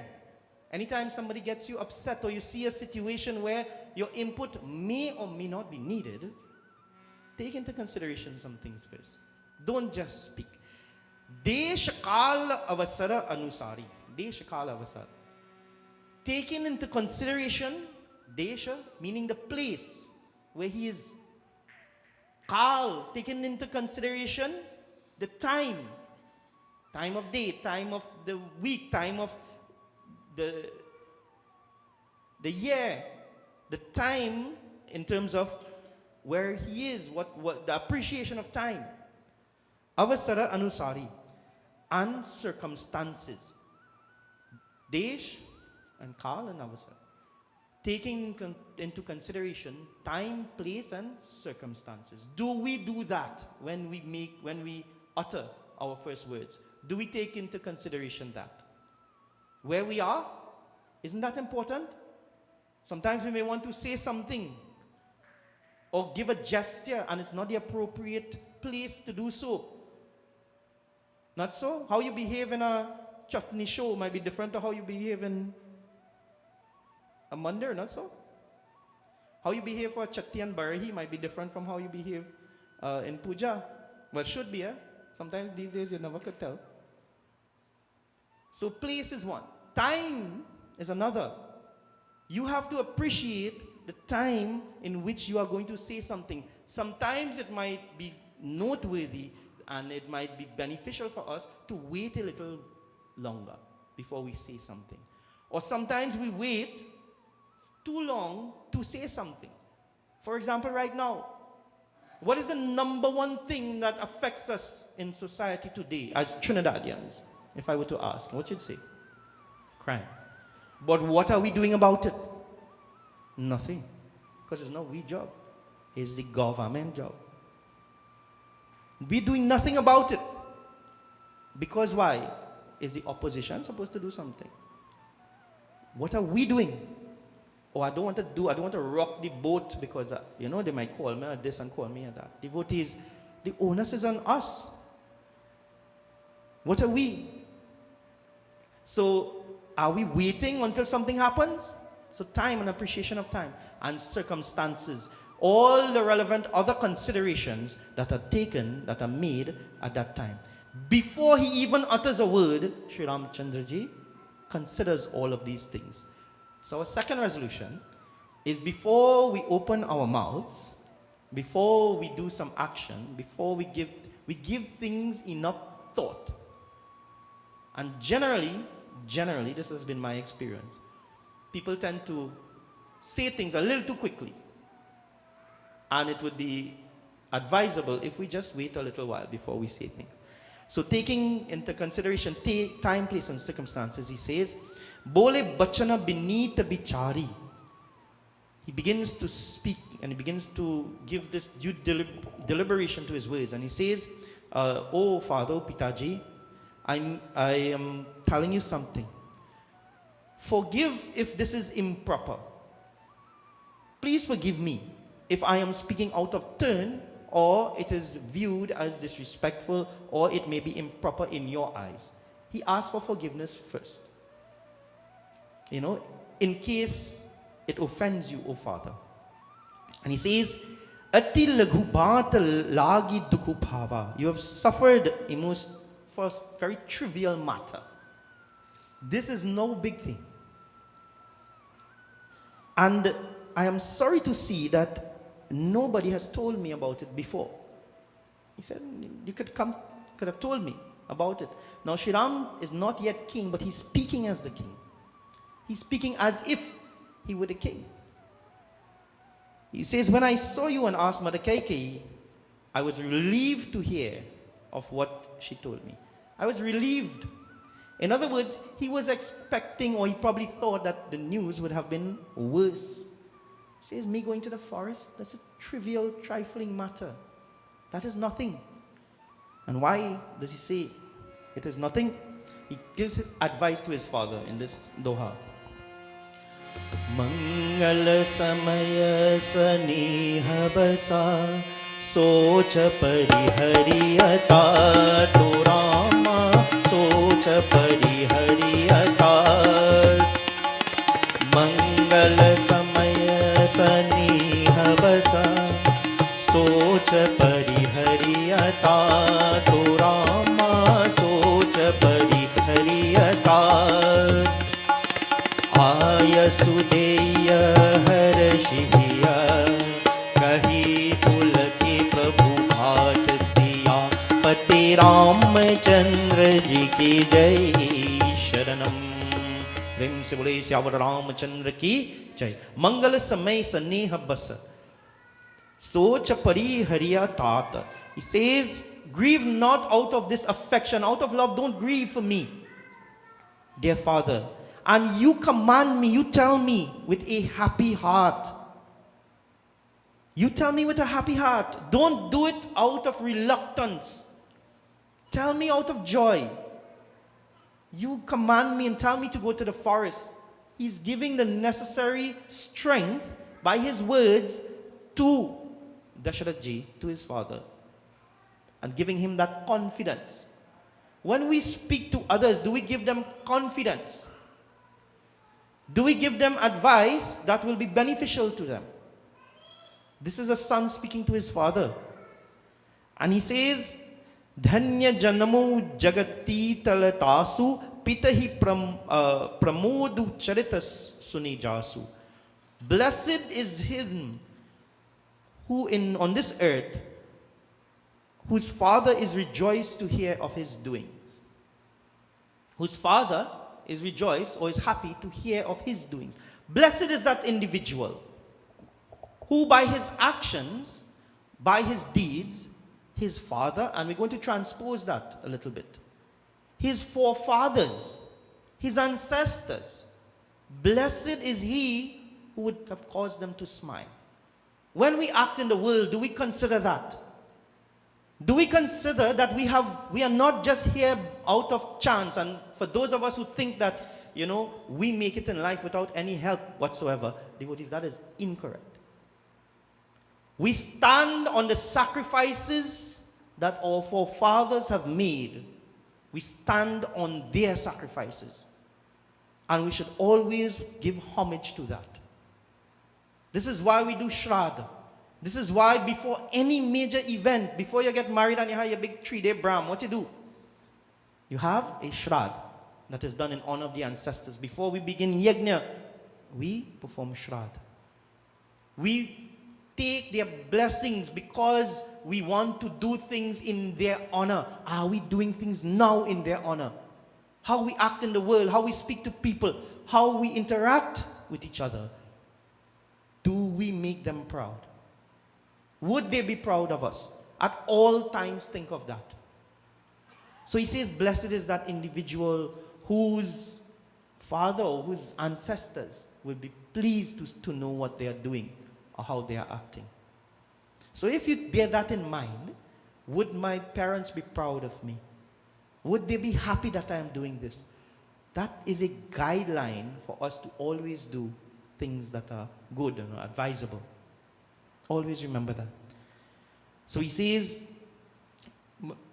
Anytime somebody gets you upset, or you see a situation where your input may or may not be needed, take into consideration some things first. Don't just speak. Desh kal avasara anusari. Desh kal avasara. Taking into consideration, desha, meaning the place where he is. Kal, taking into consideration the time. Time of day, time of the week, time of the year. The time in terms of where he is, what the appreciation of time. Avasara anusari. And circumstances. Desh and kal and avasara. Taking into consideration time, place, and circumstances. Do we do that when we utter our first words? Do we take into consideration that? Where we are? Isn't that important? Sometimes we may want to say something or give a gesture and it's not the appropriate place to do so. Not so? How you behave in a chutney show might be different to how you behave in a Mandir, not so? How you behave for a chatti and barahi might be different from how you behave in puja. Well, should be, eh? Sometimes these days you never could tell. So place is one. Time is another. You have to appreciate the time in which you are going to say something. Sometimes it might be noteworthy and it might be beneficial for us to wait a little longer before we say something. Or sometimes we wait too long to say something. For example, right now, what is the number one thing that affects us in society today as Trinidadians? If I were to ask, what should say? Crime. But what are we doing about it? Nothing. Because it's not we job. It's the government job. We're doing nothing about it. Because why? Is the opposition supposed to do something? What are we doing? Oh, I don't want to rock the boat because, they might call me this and call me that. The vote is, the onus is on us. What are we? So, are we waiting until something happens? So time and appreciation of time and circumstances. All the relevant other considerations that are taken, that are made at that time. Before he even utters a word, Sri Ramchandraji considers all of these things. So our second resolution is before we open our mouths, before we do some action, before we give things enough thought. And generally, this has been my experience. People tend to say things a little too quickly. And it would be advisable if we just wait a little while before we say things. So taking into consideration time, place, and circumstances, he says, Bole bachana binita bichari. He begins to speak and he begins to give this due deliberation to his words. And he says, Oh Father, Pitaji, I am telling you something. Forgive if this is improper. Please forgive me if I am speaking out of turn or it is viewed as disrespectful or it may be improper in your eyes. He asked for forgiveness first. In case it offends you, O Father. And he says, Ati laghu bata lagi dukhu bhava. You have suffered a most first very trivial matter. This is no big thing. And I am sorry to see that nobody has told me about it before. He said, you could have told me about it. Now Shri Ram is not yet king, but he's speaking as the king. He's speaking as if he were the king. He says, when I saw you and asked Mother Kaikeyi, I was relieved to hear of what she told me. I was relieved. In other words, he was expecting, or he probably thought that the news would have been worse. He says, me going to the forest, that's a trivial, trifling matter. That is nothing. And why does he say it is nothing? He gives advice to his father in this doha. Mangala samaya saniha basa socha parihariyata tu Rama socha parihariyata Mangala samaya saniha basa socha parihariyata हरियता तो रामा सोच परिहरियता आय सुदेय हर्षिय कही पुलके प्रभु भात सिया पति रामचंद्र जी की जय शरणम। प्रेम से बोले सियावर रामचंद्र की जय। मंगल समय स्नेह बस सोच परिहरिया तात. He says, grieve not out of this affection, out of love, don't grieve for me, dear Father. And you command me, you tell me with a happy heart. You tell me with a happy heart. Don't do it out of reluctance. Tell me out of joy. You command me and tell me to go to the forest. He's giving the necessary strength by his words to Dasharath-ji, to his father, and giving him that confidence. When we speak to others, do we give them confidence? Do we give them advice that will be beneficial to them? This is a son speaking to his father. And he says, Dhanya janamu jagati talatasu pitahi pramodu charitas sunijasu. Blessed is him who on this earth, whose father is rejoiced to hear of his doings. Whose father is rejoiced or is happy to hear of his doings. Blessed is that individual who by his actions, by his deeds, his father, and we're going to transpose that a little bit, his forefathers, his ancestors, blessed is he who would have caused them to smile. When we act in the world, do we consider that? Do we consider that we are not just here out of chance? And for those of us who think that, we make it in life without any help whatsoever, devotees, that is incorrect. We stand on the sacrifices that our forefathers have made. We stand on their sacrifices. And we should always give homage to that. This is why we do Shraddha. This is why before any major event, before you get married and you have your big 3-day Brahm, what you do? You have a Shraddha that is done in honor of the ancestors. Before we begin Yajna, we perform Shraddha. We take their blessings because we want to do things in their honor. Are we doing things now in their honor? How we act in the world, how we speak to people, how we interact with each other. Do we make them proud? Would they be proud of us? At all times, think of that. So he says, blessed is that individual whose father or whose ancestors will be pleased to know what they are doing or how they are acting. So if you bear that in mind, would my parents be proud of me? Would they be happy that I am doing this? That is a guideline for us to always do things that are good and advisable. Always remember that. So he says,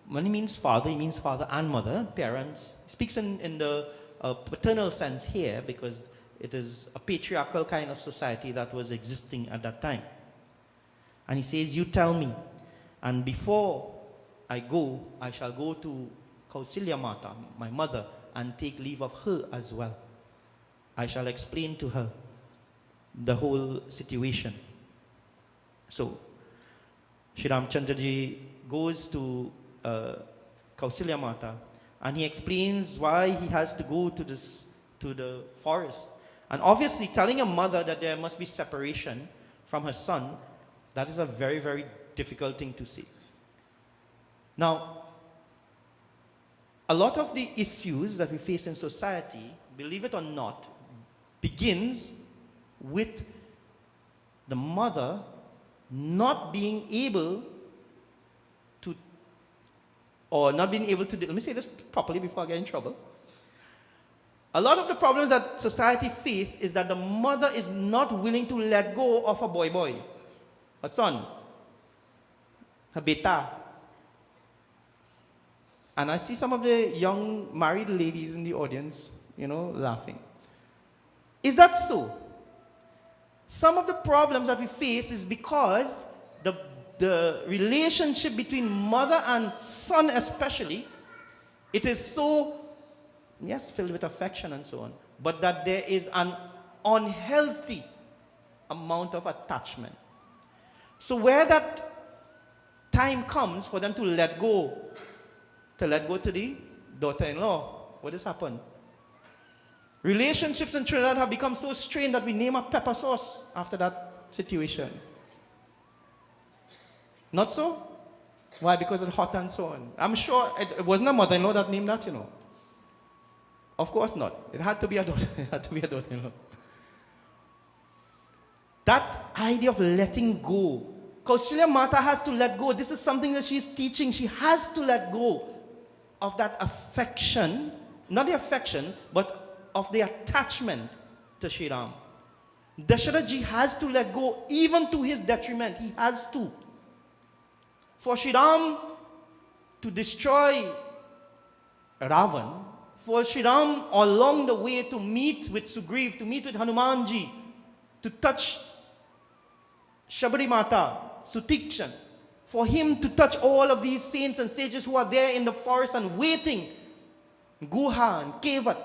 when he means father and mother, parents. He speaks in the paternal sense here because it is a patriarchal kind of society that was existing at that time. And he says, you tell me, and before I go, I shall go to Kausilya Mata, my mother, and take leave of her as well. I shall explain to her the whole situation. So, Shri Ramchandraji goes to Kausilya Mata and he explains why he has to go to the forest. And obviously telling a mother that there must be separation from her son, that is a very, very difficult thing to say. Now, a lot of the issues that we face in society, believe it or not, begins with the mother not being able to, let me say this properly before I get in trouble. A lot of the problems that society faces is that the mother is not willing to let go of a boy, a son, her beta. And I see some of the young married ladies in the audience, laughing. Is that so? Some of the problems that we face is because the the relationship between mother and son especially, it is so, yes, filled with affection and so on, but that there is an unhealthy amount of attachment. So where that time comes for them to let go to the daughter-in-law, what has happened? Relationships in Trinidad have become so strained that we name a pepper sauce after that situation. Not so? Why? Because it's hot and so on. I'm sure it wasn't a mother-in-law that named that, Of course not. It had to be a daughter. It had to be a daughter-in-law. That idea of letting go. Kausalya Mata has to let go. This is something that she's teaching. She has to let go of that affection. Not the affection, but of the attachment to Shri Ram. Dasharath has to let go even to his detriment. He has to. For Shri Ram to destroy Ravan, for Shri Ram along the way to meet with Sugriv, to meet with Hanumanji, to touch Shabari Mata, Sutikshan, for him to touch all of these saints and sages who are there in the forest and waiting, Guha and Kevat,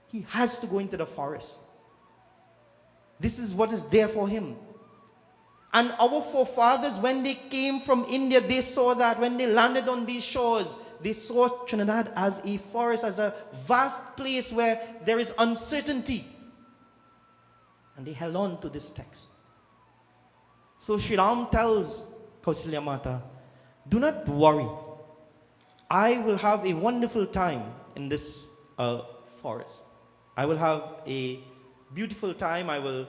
he has to go into the forest. This is what is there for him. And our forefathers, when they came from India, they saw that. When they landed on these shores, they saw Trinidad as a forest, as a vast place where there is uncertainty. And they held on to this text. So Shri Ram tells Kausalya Mata, do not worry. I will have a wonderful time in this forest. I will have a beautiful time. I will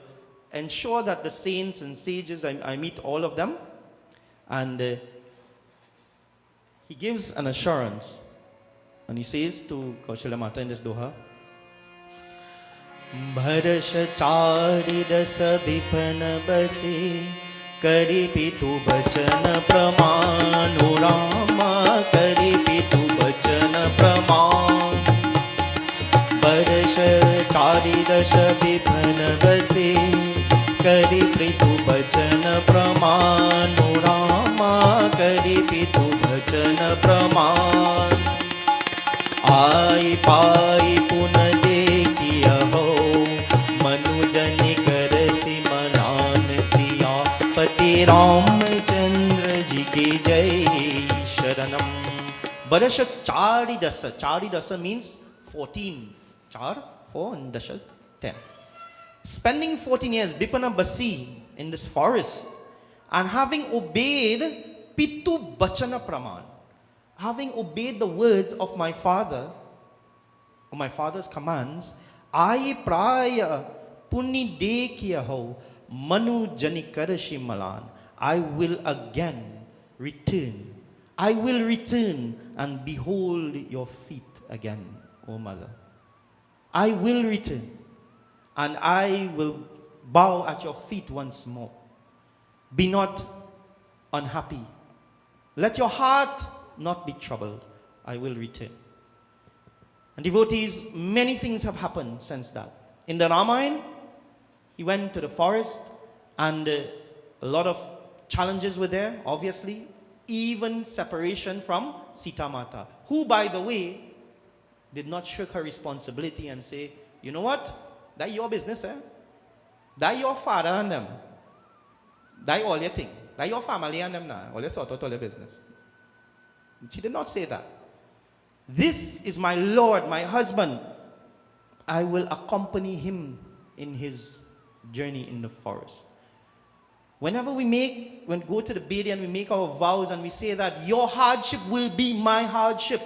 ensure that the saints and sages, I meet all of them. And he gives an assurance. And he says to Kausalya Mata in this doha, Bharasha chari dasa bipana basi Kari pitu bachana pramanu Rama Kari pitu bachana praman Bharasha chari dasa bipana basi Kari pitu bachana pramanu Rama Kari pitu bachana praman Ai pai puna dekhiya ho Manujani karasi manan siya Pati Ramchandra ji ki jai Sharanam. Barasha Chari Dasa. Chari Dasa means 14. Char, 4 and Dasha, 10. Spending 14 years, Bipana Basi, in this forest, and having obeyed Pitu Bachana Praman, having obeyed the words of my father, or my father's commands, I praya puni dekhiya ho manu jani karashi malan. I will again return. I will return and behold your feet again, O mother. I will return and I will bow at your feet once more. Be not unhappy. Let your heart not be troubled. I will return. And devotees, many things have happened since that. In the Ramayana, he went to the forest and a lot of challenges were there, obviously. Even separation from Sita Mata, who, by the way, did not shirk her responsibility and say, you know what? That's your business, eh? That's your father and them. That's all your thing. That's your family and them now. All your sort of all your business. She did not say that. This is my Lord, my husband. I will accompany him in his journey in the forest. Whenever we go to the Bedi and we make our vows and we say that your hardship will be my hardship.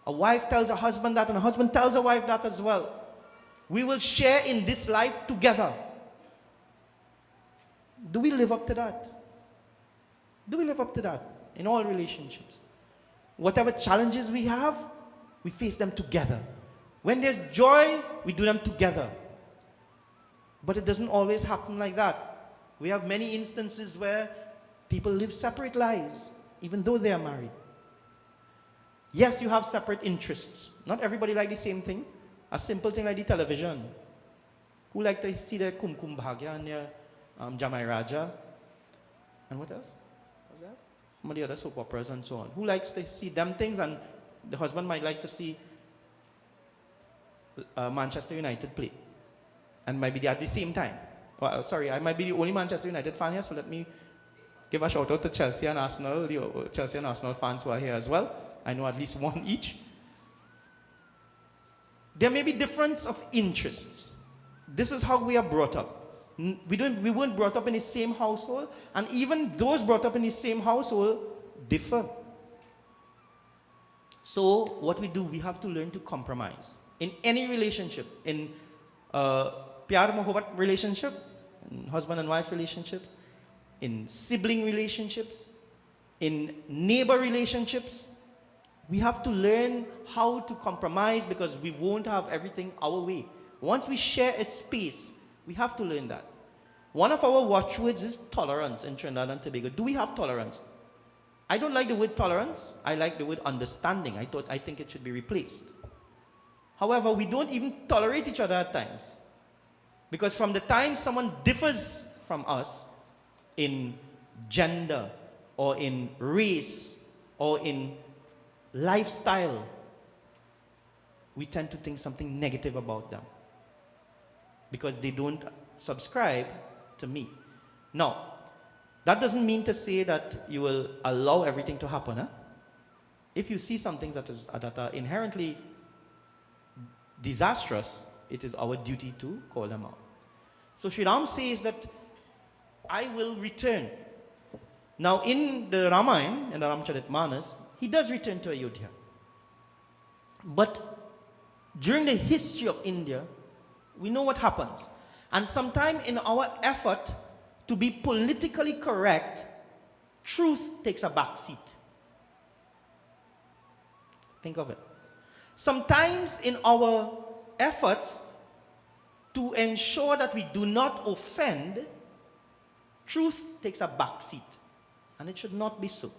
A wife tells a husband that and a husband tells a wife that as well. We will share in this life together. Do we live up to that? Do we live up to that in all relationships? Whatever challenges we have, we face them together. When there's joy, we do them together. But it doesn't always happen like that. We have many instances where people live separate lives, even though they are married. Yes, you have separate interests. Not everybody like the same thing. A simple thing like the television. Who like to see the Kum Kum Bhagya and the Jamai Raja? And what else? some of the other soap operas and so on. Who likes to see them things? And the husband might like to see Manchester United play. And might be at the same time. Well, sorry, I might be the only Manchester United fan here, so let me give a shout out to Chelsea and Arsenal, the Chelsea and Arsenal fans who are here as well. I know at least one each. There may be difference of interests. This is how we are brought up. We weren't brought up in the same household, and even those brought up in the same household differ. So what we do, we have to learn to compromise. In any relationship, in pyar mohabbat relationship, in husband and wife relationships, in sibling relationships, in neighbor relationships, we have to learn how to compromise because we won't have everything our way. Once we share a space, we have to learn that. One of our watchwords is tolerance in Trinidad and Tobago. Do we have tolerance? I don't like the word tolerance. I like the word understanding. I think it should be replaced. However, we don't even tolerate each other at times. Because from the time someone differs from us in gender or in race or in lifestyle, we tend to think something negative about them. Because they don't subscribe to me. Now, that doesn't mean to say that you will allow everything to happen. Huh? If you see some things that are inherently disastrous, it is our duty to call them out. So Sri Ram says that I will return. Now in the Ramayana, in the Ramcharitmanas, he does return to Ayodhya. But during the history of India, we know what happens. And sometime in our effort to be politically correct, truth takes a back seat. Think of it. Sometimes in our efforts to ensure that we do not offend, truth takes a back seat. And it should not be so.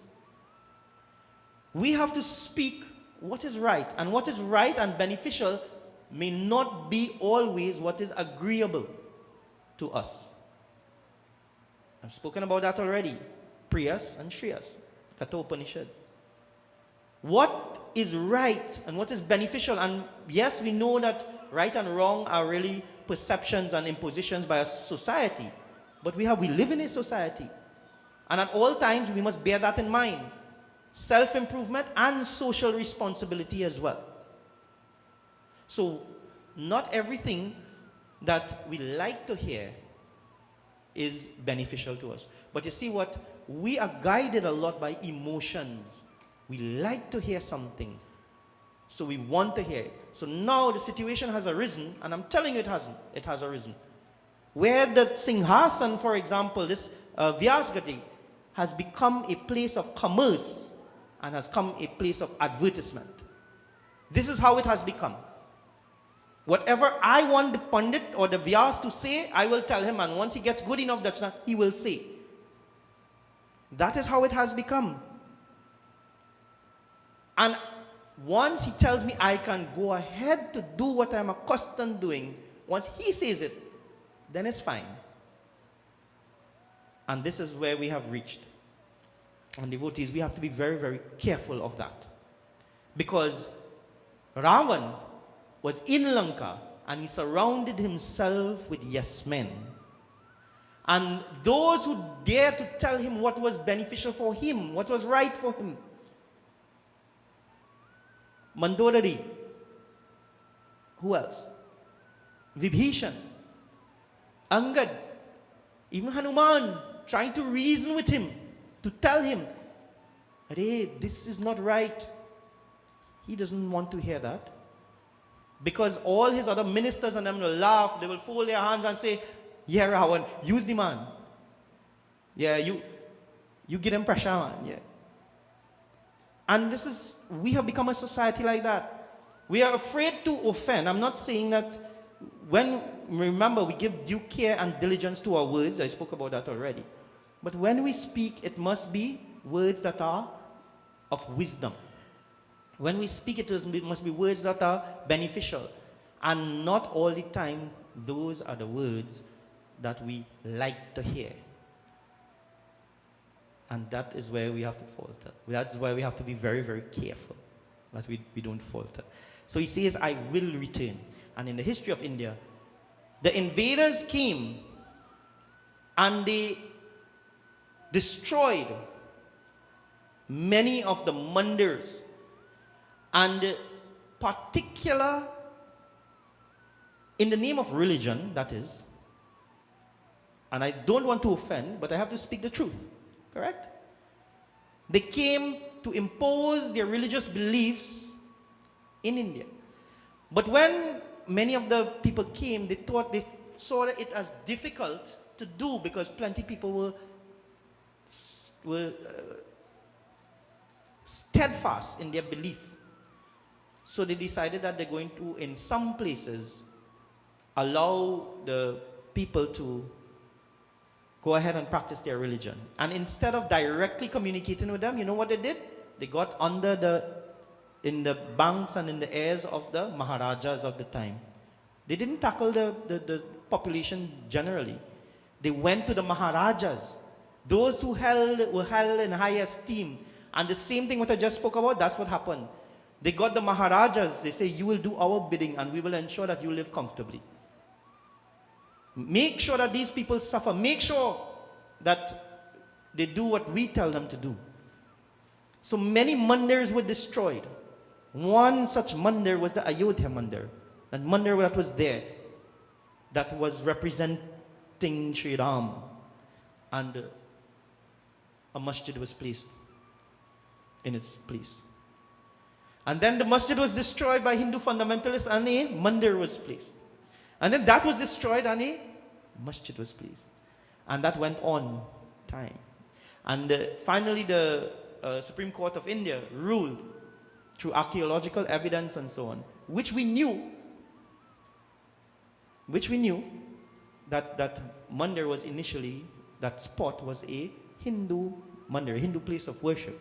We have to speak what is right. And what is right and beneficial may not be always what is agreeable to us. I've spoken about that already. Priyas and Shriyas. Kathopanishad. What is right and what is beneficial, and yes, we know that right and wrong are really perceptions and impositions by a society, but we live in a society, and at all times we must bear that in mind. Self-improvement and social responsibility as well. So not everything that we like to hear is beneficial to us. But you see what? We are guided a lot by emotions. We like to hear something. So we want to hear it. So now the situation has arisen, and I'm telling you it hasn't. It has arisen. Where the Singhasan, for example, this Vyasgati, has become a place of commerce and has become a place of advertisement. This is how it has become. Whatever I want the Pandit or the Vyas to say, I will tell him, and once he gets good enough Dachana, he will say. That is how it has become. And once he tells me I can go ahead to do what I'm accustomed doing, once he says it, then it's fine. And this is where we have reached. And devotees, we have to be very, very careful of that. Because Ravan was in Lanka and he surrounded himself with yes men. And those who dared to tell him what was beneficial for him, what was right for him. Mandodari. Who else? Vibhishan. Angad. Even Hanuman, trying to reason with him, to tell him, "Hey, this is not right." He doesn't want to hear that. Because all his other ministers and them will laugh, they will fold their hands and say, "Yeah, Ravan, use the man. Yeah, you give him pressure, man. Yeah." And we have become a society like that. We are afraid to offend. I'm not saying that remember, we give due care and diligence to our words. I spoke about that already. But when we speak, it must be words that are of wisdom. When we speak, it must be words that are beneficial. And not all the time, those are the words that we like to hear. And that is where we have to falter. That's why we have to be very, very careful that we don't falter. So he says, I will return. And in the history of India, the invaders came and they destroyed many of the mandirs, and particular in the name of religion, that is. And I don't want to offend, but I have to speak the truth. Correct? They came to impose their religious beliefs in India. But when many of the people came, they saw it as difficult to do because plenty of people were steadfast in their belief. So they decided that they're going to, in some places, allow the people to go ahead and practice their religion. And instead of directly communicating with them, you know what they did? They got in the banks and in the airs of the Maharajas of the time. They didn't tackle the population generally. They went to the Maharajas, those who were held in high esteem. And the same thing what I just spoke about, that's what happened. They got the Maharajas, they say, you will do our bidding and we will ensure that you live comfortably. Make sure that these people suffer. Make sure that they do what we tell them to do. So many mandirs were destroyed. One such mandir was the Ayodhya mandir. That mandir that was there, that was representing Sri Ram. And a masjid was placed in its place. And then the masjid was destroyed by Hindu fundamentalists and a mandir was placed. And then that was destroyed and a masjid was placed. And that went on time. And finally the Supreme Court of India ruled through archaeological evidence and so on, which we knew that mandir was initially, that spot was a Hindu mandir, a Hindu place of worship,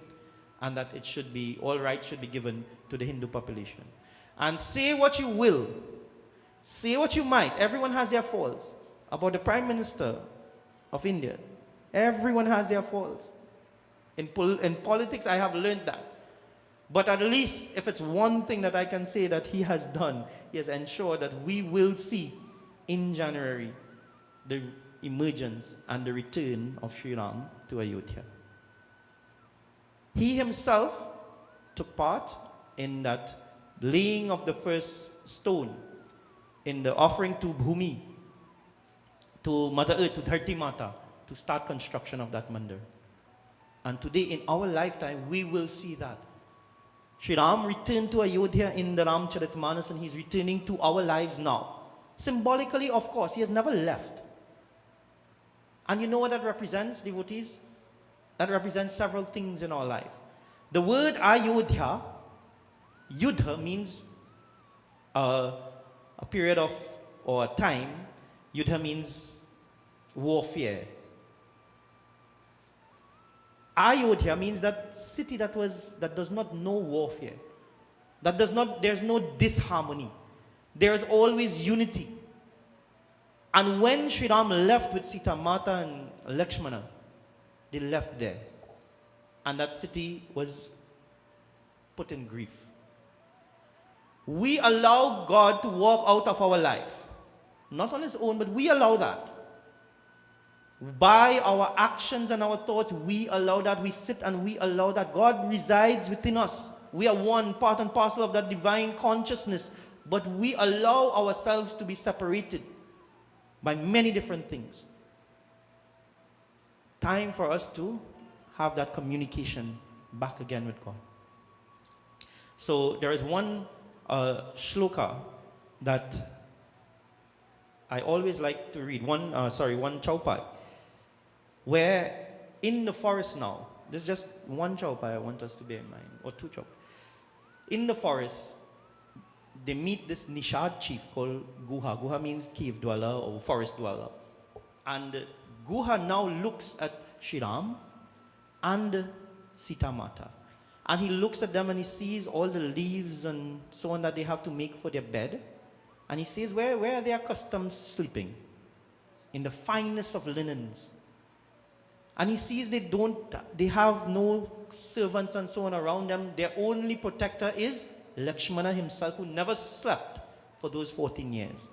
and that it should be, all rights should be given to the Hindu population. And say what you will, say what you might, everyone has their faults. About the Prime Minister of India, everyone has their faults. In politics, I have learned that. But at least, if it's one thing that I can say that he has done, he has ensured that we will see in January the emergence and the return of Sri Ram to Ayodhya. He himself took part in that laying of the first stone, in the offering to Bhumi, to Mother Earth, to Dharti Mata, to start construction of that mandir. And today, in our lifetime, we will see that. Sri Ram returned to Ayodhya in the Ramcharitmanas, and he's returning to our lives now. Symbolically, of course, he has never left. And you know what that represents, devotees? That represents several things in our life. The word Ayodhya, Yudha, means a period of, or a time. Yudha means warfare. Ayodhya means that city that does not know warfare. There's no disharmony. There is always unity. And when Sri Ram left with Sita Mata and Lakshmana, they left there. And that city was put in grief. We allow God to walk out of our life. Not on his own, but we allow that. By our actions and our thoughts, we allow that. We sit and we allow that. God resides within us. We are one part and parcel of that divine consciousness. But we allow ourselves to be separated by many different things. Time for us to have that communication back again with God. So there is one shloka that I always like to read, one chaupai, where in the forest now, there's just one chaupai I want us to bear in mind, or two chaupai. In the forest, they meet this Nishad chief called Guha. Guha means cave dweller or forest dweller. And Guha now looks at Sri Ram and Sita Mata. And he looks at them and he sees all the leaves and so on that they have to make for their bed. And he says, where are they accustomed sleeping? In the finest of linens. And he sees they have no servants and so on around them. Their only protector is Lakshmana himself, who never slept for those 14 years,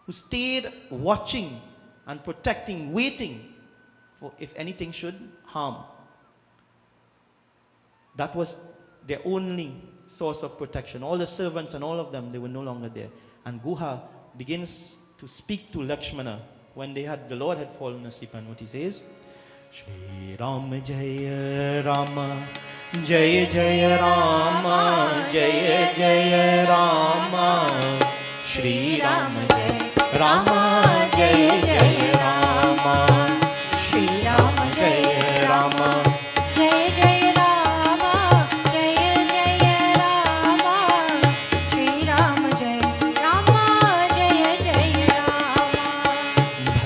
who stayed watching and protecting, waiting for if anything should harm. That was their only source of protection. All the servants and all of them, they were no longer there. And Guha begins to speak to Lakshmana when the Lord had fallen asleep, and what he says, Shri Ram Jaya Rama, Jaya Jaya Rama, Jaya Jaya Rama, Shri Ram Jaya Rama, Jaya Jaya Rama, Shri Ram Jaya Rama. Jai Jai Rama, Jai Jai Rama, Shri Rama Jai Rama, Jai Jai Rama.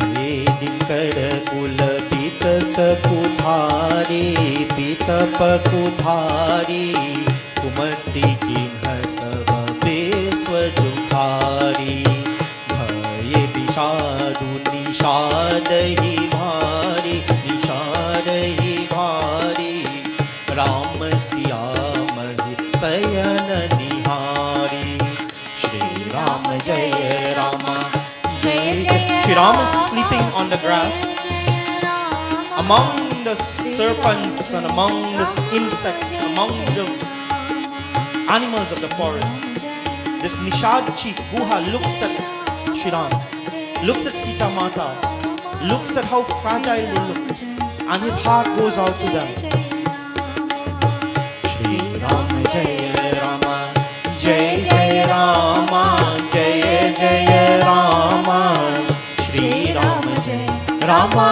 भये दिकर कुल पितक कुधारी, पितप कुधारी, कुमति किन्ह सब बेस्व जुखारी, भये विषादु निषाद ही भारी, निषाद ही भारी, राम सिया महि सयन निहारी, श्री राम जय Rama, Jai Jai Shri Ram is sleeping on the grass among the serpents and among the insects, among the animals of the forest. This Nishad chief, Guha, looks at Shri Ram, looks at Sita Mata, looks at how fragile they look, and his heart goes out to them. Shri Ram Jai Rama, Jai Jai Rama, Jai Jai Rama, Shri Ram Jai Rama,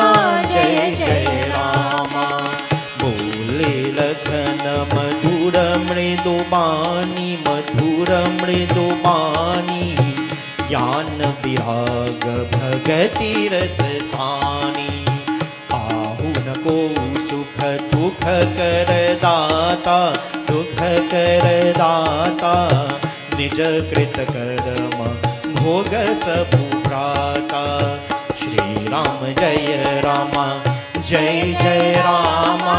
Jai Jai Rama. Bole Lakhan Madhura Mridu Bani, Madhura Mridu Bani, Jnana Virag Bhagati Ras Sani. Ahu न को सुख दुख कर दाता, दुख कर दाता, निज कृत कर्म भोग सब भ्राता. श्री राम जय रामा, जय जय रामा,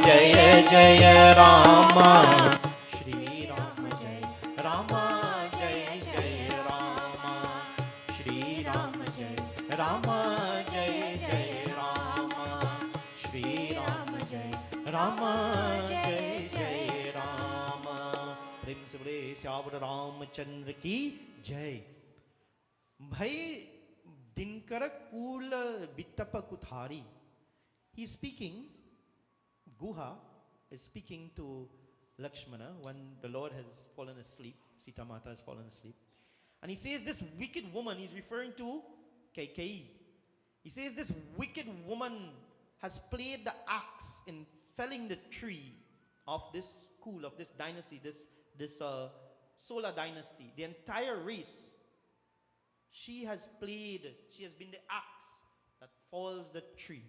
जय जय रामा, श्री राम जय रामा, जय जय रामा, श्री राम जय रामा, जय जय रामा, श्री राम जय रामा, जय जय रामा. प्रेम से बोले श्यावर रामचंद्र की जय. भाई दिनकर कूल बित्तप कुथारी. He is speaking, Guha is speaking to Lakshmana when the Lord has fallen asleep, Sita Mata has fallen asleep. And he says this wicked woman, he's referring to Kaikeyi. He says this wicked woman has played the axe in felling the tree of this Kul, of this dynasty, this solar dynasty, the entire race. She has been the axe that falls the tree.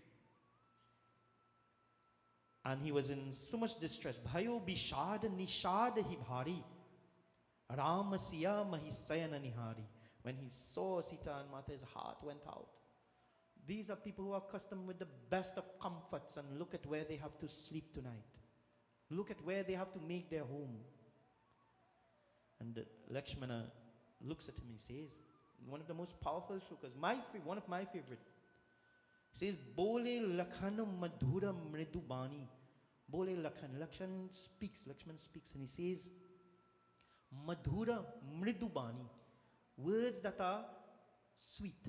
And he was in so much distress. Bhayo bishad nishad hi bhari, Ram siya mahi sayana nihari. When he saw Sita and Mata, his heart went out. These are people who are accustomed with the best of comforts, and look at where they have to sleep tonight. Look at where they have to make their home. And Lakshmana looks at him and says, one of the most powerful shlokas, one of my favorite. He says, Bole Lakhan Madhura Mridu Bani. Bole Lakhan. Lakshman speaks, and he says, Madhura Mridu Bani. Words that are sweet.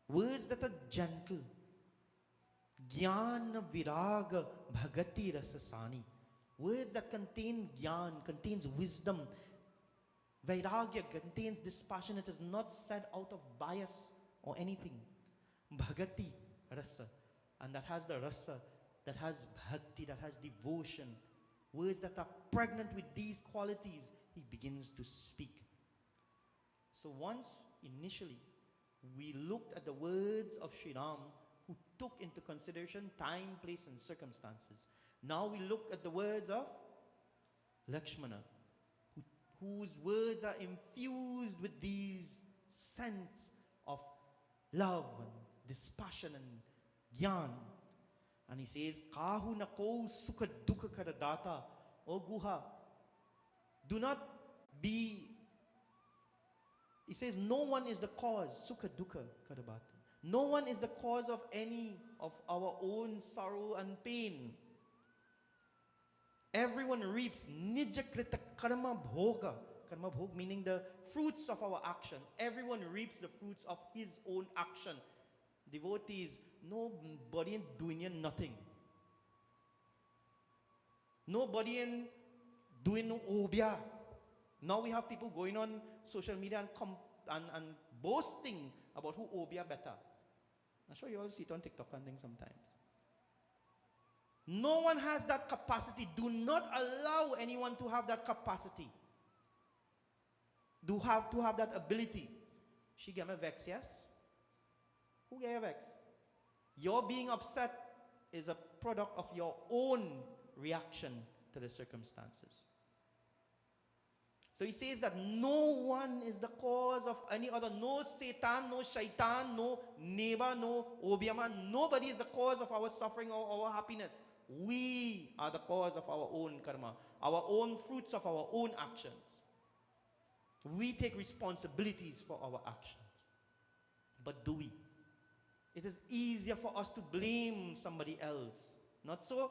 Words that are gentle. Jnana Viraga Bhagati Rasasani. Words that contain Jnana, contains wisdom. Vairagya contains dispassion. It is not said out of bias or anything. Bhagati Rasa. And that has the rasa, that has bhakti, that has devotion. Words that are pregnant with these qualities, he begins to speak. So once, initially, we looked at the words of Sri Ram, who took into consideration time, place, and circumstances. Now we look at the words of Lakshmana, whose words are infused with these sense of love and dispassion and jnana. And he says, Kahu nako sukha dukha kadadata. O Guha, do not be. He says, no one is the cause, sukha dukha kadabata. No one is the cause of any of our own sorrow and pain. Everyone reaps nijakrita karma bhoga. Karma bhog meaning the fruits of our action. Everyone reaps the fruits of his own action. Devotees, nobody in doing nothing. Nobody in doing no obya. Now we have people going on social media and boasting about who obya better. I'm sure you all see it on TikTok and things sometimes. No one has that capacity. Do not allow anyone to have that capacity. Do have to have that ability. She gave me vex, yes? Who gave vex? Your being upset is a product of your own reaction to the circumstances. So he says that no one is the cause of any other. No Satan, no Shaitan, no neighbor, no Obiaman. Nobody is the cause of our suffering or our happiness. We are the cause of our own karma, our own fruits of our own actions. We take responsibilities for our actions. But do we? It is easier for us to blame somebody else. Not so?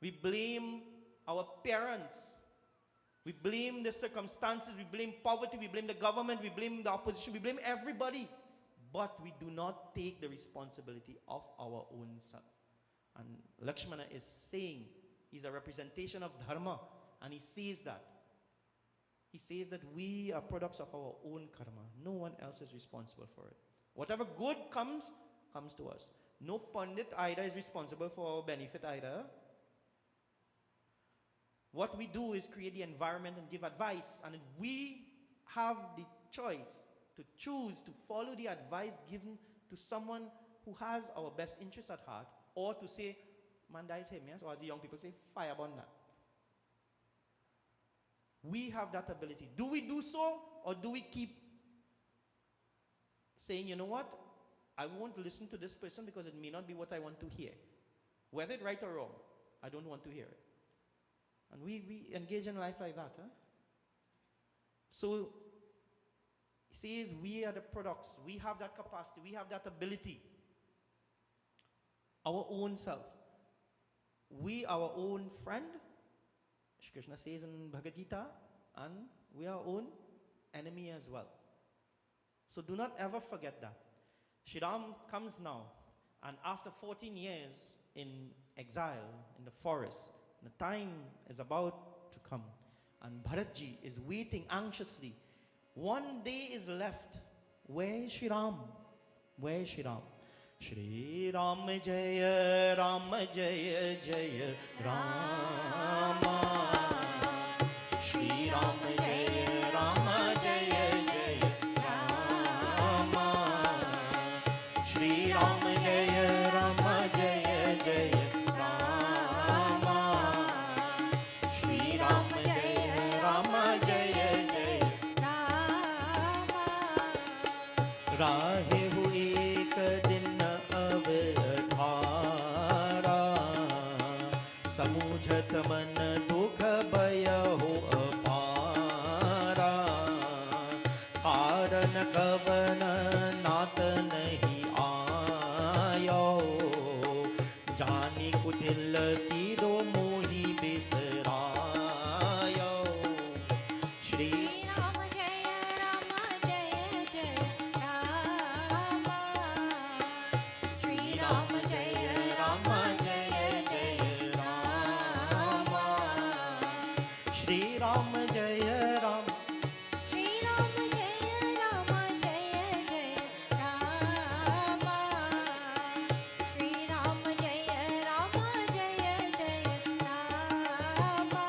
We blame our parents. We blame the circumstances. We blame poverty. We blame the government. We blame the opposition. We blame everybody. But we do not take the responsibility of our own self. And Lakshmana is saying, he's a representation of dharma. And he says that. He says that we are products of our own karma. No one else is responsible for it. Whatever good comes to us. No Pandit either is responsible for our benefit either. What we do is create the environment and give advice. And we have the choice to choose to follow the advice given to someone who has our best interests at heart, or to say, Manda is him, yes? Or as the young people say, fire burn that. We have that ability. Do we do so, or do we keep saying, you know what? I won't listen to this person because it may not be what I want to hear. Whether it's right or wrong, I don't want to hear it. And we engage in life like that. Huh? So, he says we are the products. We have that capacity. We have that ability. Our own self. We are our own friend. Shri Krishna says in Bhagavad Gita. And we are our own enemy as well. So do not ever forget that. Shri Ram comes now. And after 14 years in exile, in the forest, the time is about to come. And Bharatji is waiting anxiously. One day is left. Where is Shri Ram? Where is Shri Ram? Shri Ram Jaya Ram Jaya Jaya Rama. Shri Ram Jaya Ram Jaya Jaya Rama. Shri Ram Jaya Ram Jaya Jaya राहे हो एक दिन अवधारा समूझत मन दुख भय हो अपारा कारण कवन नात नहीं आयो जानी कुटिल की दो मोही बिसरायो Shri Ram Jaya Ram Shri Ram Jaya Ram Jaya Jaya Rama. Shri Ram Jaya Ram Jaya Jaya Rama.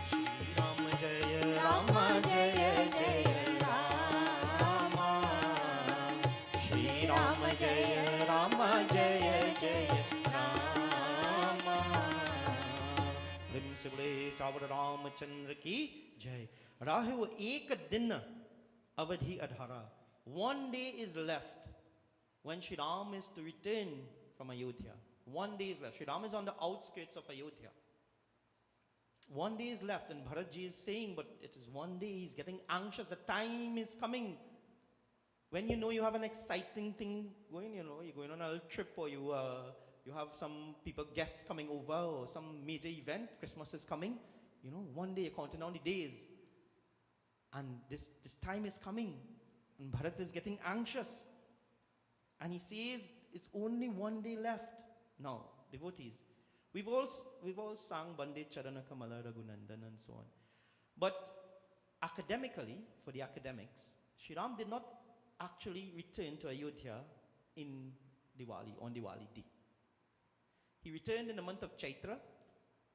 Shri Ram Jaya Ram Jaya Jaya Rama. Shri Ram Jaya Ram Jaya Jaya Rama. Rim Sivle Savar Ramachandra ki Jai. Rahu ek din avadhi adhara. One day is left when Shri Ram is to return from Ayodhya. 1 day is left. Shri Ram is on the outskirts of Ayodhya. 1 day is left, and Bharatji is saying, but it is 1 day. He's getting anxious. The time is coming. When you know you have an exciting thing going, you're going on a little trip, or you have some people, guests coming over, or some major event, Christmas is coming. 1 day you're counting down the days. And this time is coming. And Bharat is getting anxious. And he says, it's only 1 day left. Now, devotees, we've all sung Bande Charana Kamala Raghunandan and so on. But academically, for the academics, Shri Ram did not actually return to Ayodhya on Diwali day. He returned in the month of Chaitra,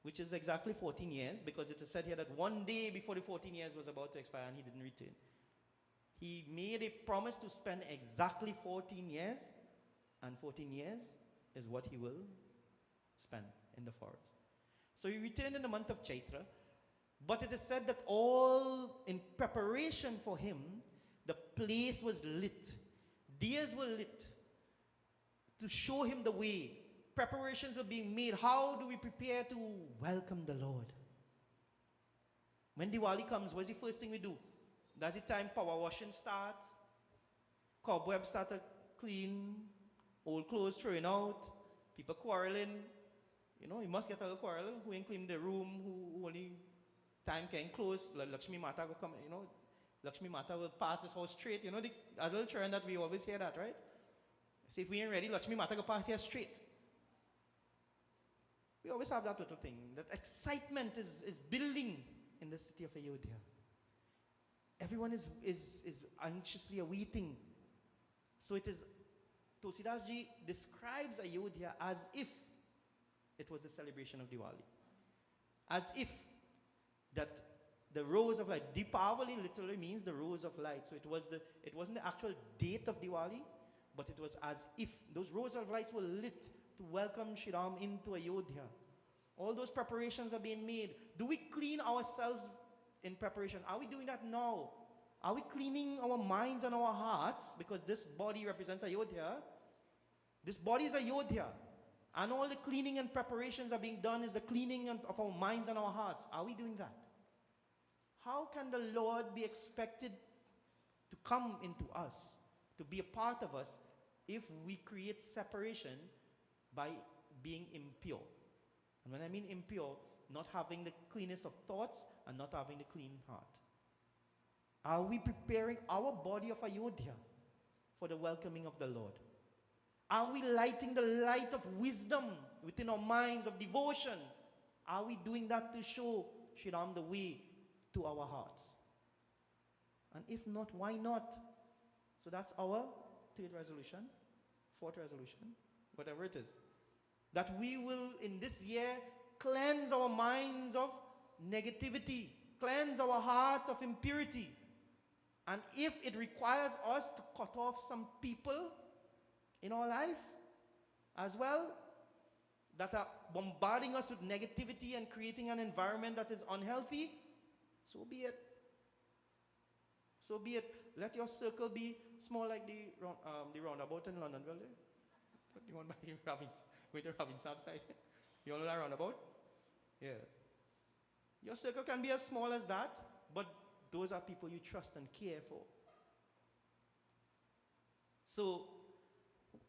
which is exactly 14 years, because it is said here that 1 day before the 14 years was about to expire and he didn't return. He made a promise to spend exactly 14 years, and 14 years is what he will spend in the forest. So he returned in the month of Chaitra, but it is said that all in preparation for him, the place was lit. Diyas were lit to show him the way. Preparations were being made. How do we prepare to welcome the Lord? When Diwali comes, what's the first thing we do? That's the time power washing starts, cobwebs start to clean, old clothes throwing out, people quarreling. You must get a little quarrel. Who ain't clean the room, who only time can close. Lakshmi Mata will come, Lakshmi Mata will pass this house straight. The adult trend that we always hear that, right? See, if we ain't ready, Lakshmi Mata will pass here straight. We always have that little thing. That excitement is building in the city of Ayodhya. Everyone is anxiously awaiting. So it is, Tulsidas Ji describes Ayodhya as if it was the celebration of Diwali. As if that the rose of light, Deepavali literally means the rose of light. So it wasn't the actual date of Diwali, but it was as if those rows of lights were lit to welcome Shri Ram into Ayodhya. All those preparations are being made. Do we clean ourselves in preparation? Are we doing that now? Are we cleaning our minds and our hearts? Because this body represents Ayodhya. This body is Ayodhya. And all the cleaning and preparations are being done is the cleaning of our minds and our hearts. Are we doing that? How can the Lord be expected to come into us, to be a part of us, if we create separation by being impure? And when I mean impure, not having the cleanest of thoughts and not having the clean heart. Are we preparing our body of Ayodhya for the welcoming of the Lord? Are we lighting the light of wisdom within our minds, of devotion? Are we doing that to show Shri Ram the way to our hearts? And if not, why not? So that's our third resolution, fourth resolution, whatever it is. That we will, in this year, cleanse our minds of negativity, cleanse our hearts of impurity. And if it requires us to cut off some people in our life as well, that are bombarding us with negativity and creating an environment that is unhealthy, so be it. So be it. Let your circle be small like the roundabout in London, will they? What do you want by Robbins? Going to Robbins outside? You all know that roundabout? Yeah. Your circle can be as small as that, but those are people you trust and care for. So,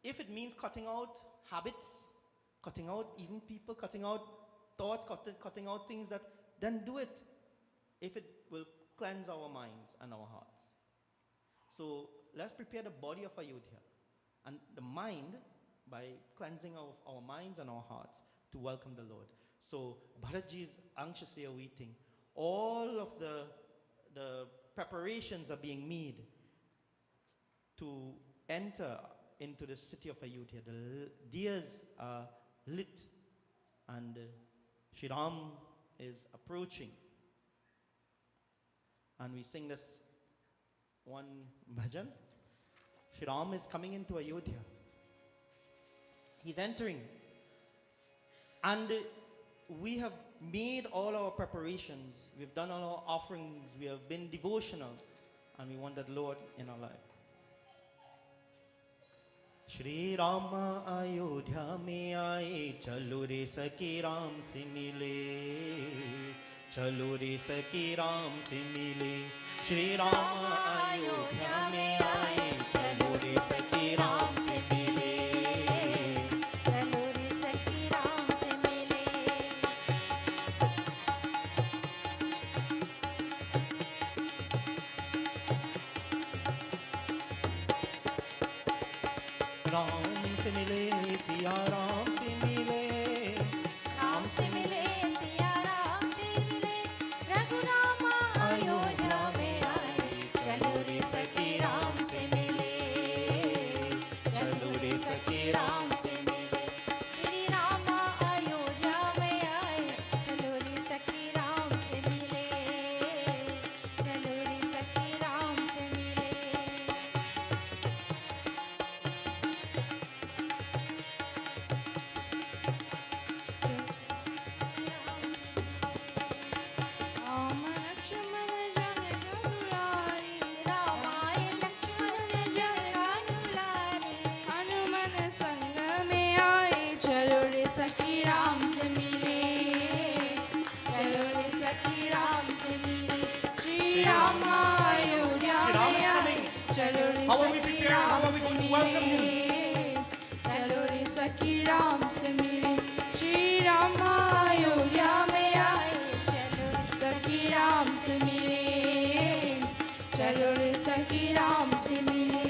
if it means cutting out habits, cutting out even people, cutting out thoughts, cutting out things then do it. If it will cleanse our minds and our hearts. So, let's prepare the body of Ayodhya and the mind by cleansing of our minds and our hearts to welcome the Lord. So, Bharatji is anxiously awaiting. All of the preparations are being made to enter into the city of Ayodhya. The diyas are lit and Shri Ram is approaching. And we sing this one bhajan. Shri Ram is coming into Ayodhya. He's entering. And we have made all our preparations. We've done all our offerings. We have been devotional. And we want that Lord in our life. Shri Ram Ayodhya में आए, चलो रे सखी राम से मिले, चलो रे सखी राम से मिले। श्री राम अयोध्या में आए, चलो रे सखी राम से मिले, चलो रे सखी राम से मिले। राम से मिले सिया राम से मिले, राम से मिले सिया राम से मिले, रघुराम अयोध्या में आए, चलो रे सखी राम से मिले, चलो रे सखी राम से मिले। श्री राम अयोध्या में आए, चलो रे सखी राम से मिले, चलो रे सखी राम से मिले। राम लक्ष्मण जन दुलारी, रामाय लक्ष्मण जन दुलारी, हनुमान संग में आए, चलो रे सखी राम से मिले, चलो रे सखी राम से मिले। श्री राम अयोध्या में आए, चलो रे सखी राम से मिले, चलो रे सखी राम से मिले। श्री राम अयोध्या में आए, चलो रे सखी राम से मिले, चलो रे सखी राम से मिले।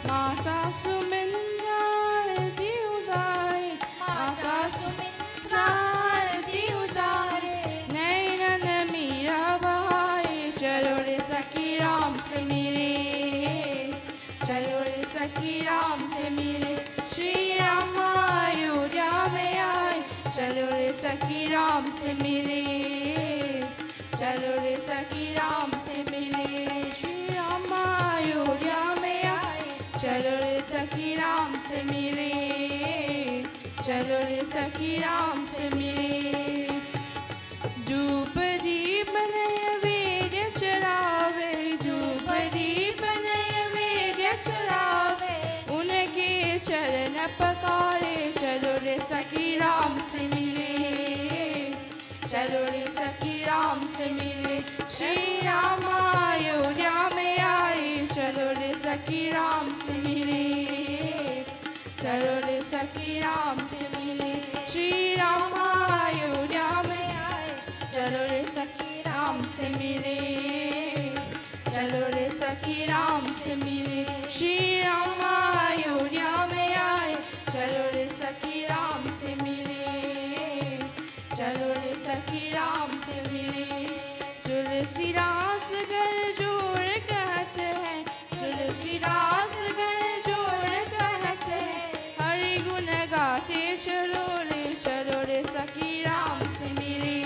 माता सुमित्रा आरती उतारे, माता सुमित्रा आरती उतारे, नैनन मीरा बहाए, चलो रे सखी राम से मिले, चलो रे सखी राम से मिले। श्री राम अयोध्या में आए, चलो रे सखी राम से मिले, चलो रे सखी राम से मिले। श्री राम अयोध्या में आए, चलो रे सखी राम से मिले, चलो रे सखी राम से मिले। धूप दीप नैवेद्य चढ़ावे, धूप दीप नैवेद्य चढ़ावे, उनके चरण पकारे, चलो रे सखी राम से मिले, चलो रे सखी राम से मिले। श्री राम अयोध्या में आए, चलो रे सखी राम से मिले, चलो रे सखी राम से मिले। श्री राम अयोध्या में आए, चलो रे सखी राम से मिले, चलो रे सखी राम से मिले। श्री राम अयोध्या में आए, चलो रे सखी राम से मिले, चलो रे सखी राम से मिले। तुलसीदास घर जोड़ कहते हैं, तुलसीदास घर जोड़ कहते हैं, हरि गुण गाते चलो रे सखी राम से मिले,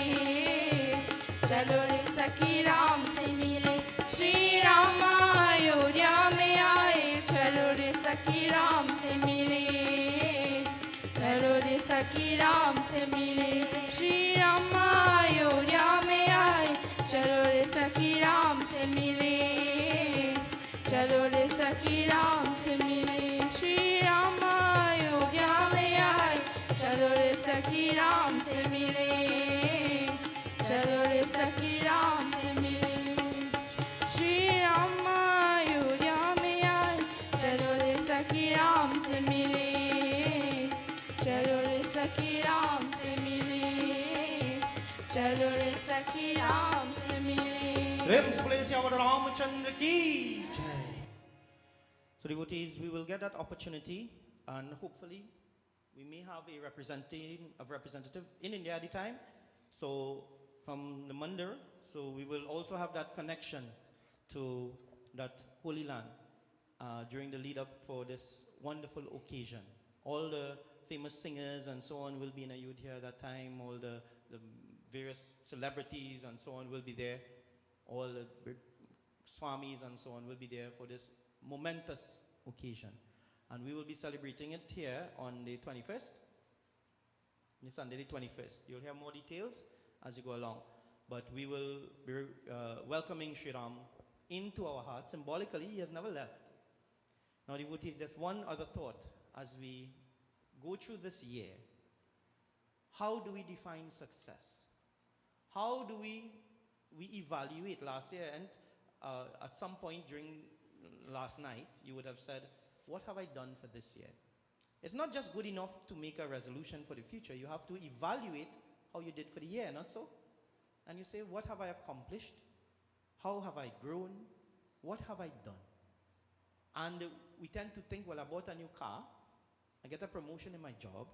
चलो रे सखी राम से मिले। श्री राम अयोध्या में आए, चलो रे सखी राम से मिले, चलो रे सखी राम से मिले। श्री राम अयोध्या में आए, चलो रे सखी राम से मिले, चलो रे सखी राम से मिले। श्री राम अयोध्या में आए, चलो रे सखी राम से मिले, चलो रे सखी राम से मिले। श्री राम अयोध्या में आए, चलो रे सखी राम से मिले, चलो रे सखी राम से मिले, चलो रे सखी राम से मिले। Ramchandra ki jai. So devotees, we will get that opportunity, and hopefully we may have a representative in India at the time. So from the Mandir, so we will also have that connection to that holy land during the lead up for this wonderful occasion. All the famous singers and so on will be in Ayodhya at that time. All the various celebrities and so on will be there. All the swamis and so on will be there for this momentous occasion. And we will be celebrating it here on the 21st. This Sunday the 21st. You'll hear more details as you go along. But we will be welcoming Shri Ram into our hearts. Symbolically, he has never left. Now, devotees, there's one other thought as we go through this year. How do we define success? How do we evaluate last year? And at some point during last night, you would have said, what have I done for this year? It's not just good enough to make a resolution for the future. You have to evaluate how you did for the year, not so? And you say, what have I accomplished? How have I grown? What have I done? And we tend to think, well, I bought a new car, I get a promotion in my job,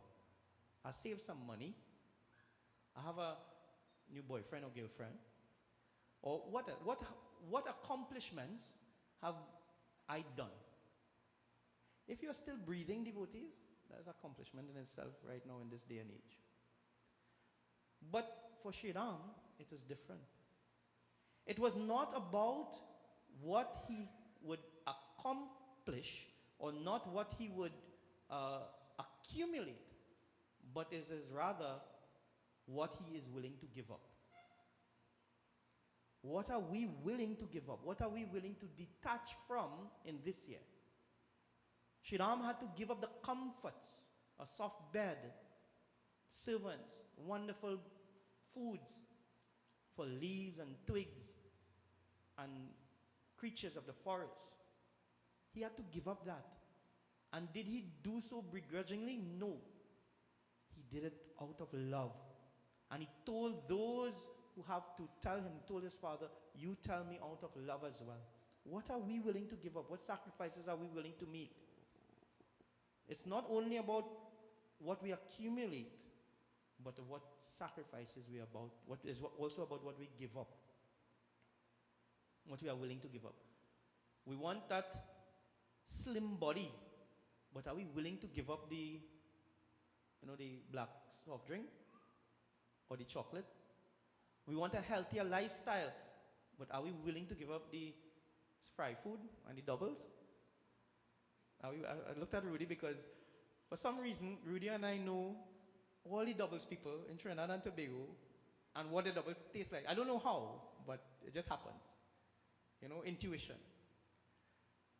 I save some money, I have a new boyfriend or girlfriend, or what accomplishments have I done? If you're still breathing, devotees, that's an accomplishment in itself right now in this day and age. But for Sri Ram, it was different. It was not about what he would accomplish or not what he would accumulate, but it is rather what he is willing to give up. What are we willing to give up? What are we willing to detach from in this year? Sri Ram had to give up the comforts, a soft bed, servants, wonderful foods for leaves and twigs and creatures of the forest. He had to give up that. And did he do so begrudgingly? No. He did it out of love. And he told those who have to tell him, he told his father, you tell me out of love as well. What are we willing to give up? What sacrifices are we willing to make? It's not only about what we accumulate, but what sacrifices we are about. What is also about what we give up. What we are willing to give up. We want that slim body, but are we willing to give up the black soft drink or the chocolate? We want a healthier lifestyle, but are we willing to give up the fried food and the doubles? I looked at Rudy because for some reason, Rudy and I know all the doubles people in Trinidad and Tobago and what the doubles taste like. I don't know how, but it just happens. Intuition.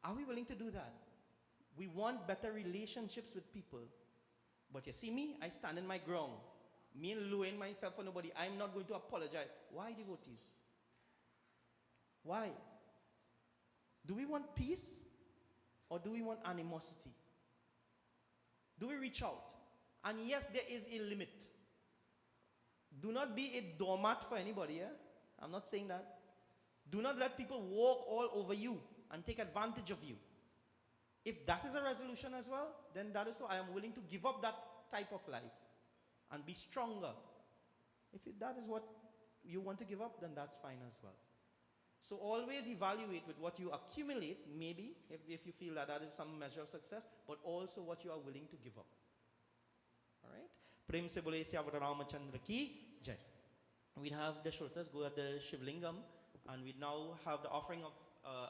Are we willing to do that? We want better relationships with people. But you see me, I stand in my ground. Me and lowering myself for nobody. I'm not going to apologize. Why, devotees? Why? Do we want peace? Or do we want animosity? Do we reach out? And yes, there is a limit. Do not be a doormat for anybody. Yeah? I'm not saying that. Do not let people walk all over you and take advantage of you. If that is a resolution as well, then that is so I am willing to give up that type of life and be stronger. If that is what you want to give up, then that's fine as well. So always evaluate with what you accumulate, maybe, if you feel that is some measure of success, but also what you are willing to give up. Alright? Prem se bole Siyavara Ramachandra ki jai. We have the shrotas go at the Shivlingam, and we now have the offering of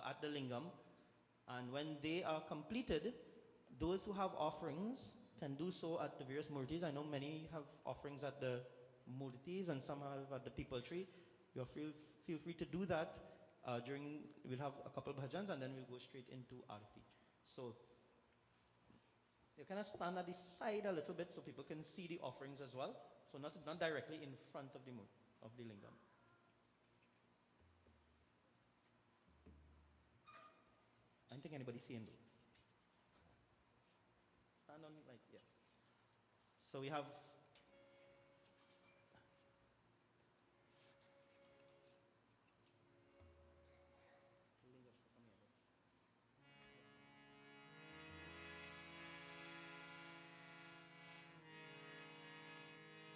at the Lingam. And when they are completed, those who have offerings can do so at the various murtis. I know many have offerings at the murtis and some have at the people tree. You feel free to do that. We'll have a couple of bhajans and then we'll go straight into Aarti. So, you kind of stand at the side a little bit so people can see the offerings as well. So not directly in front of the lingam. I don't think anybody's seeing though. Stand on it like, yeah. So we have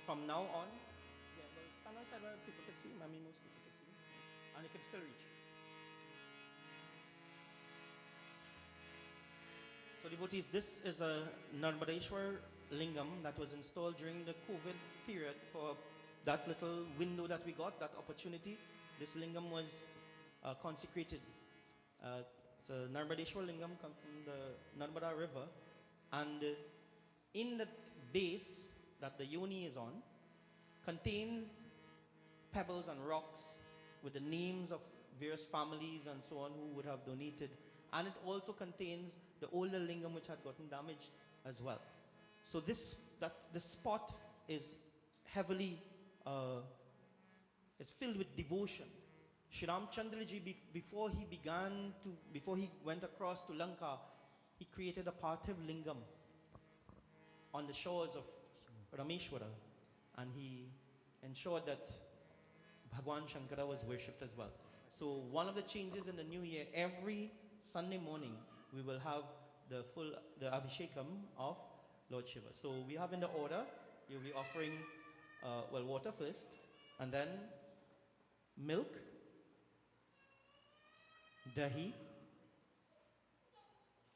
from now on, yeah, well, stand outside where people can see, most people can see, and you can still reach. So devotees, this is a Narmadeshwar Lingam that was installed during the COVID period for that little window that we got, that opportunity. This Lingam was consecrated. It's a Narmadeshwar Lingam, comes from the Narmada River, and in the base that the yoni is on contains pebbles and rocks with the names of various families and so on who would have donated and it also contains the older lingam which had gotten damaged as well. So this spot is heavily, it's filled with devotion. Shri Ramchandraji, before he went across to Lanka, he created a Parthiv lingam on the shores of Rameshwara, and he ensured that Bhagwan Shankara was worshipped as well. So one of the changes in the new year, every Sunday morning, we will have the Abhishekam of Lord Shiva. So we have in the order, you'll be offering, water first, and then milk, dahi,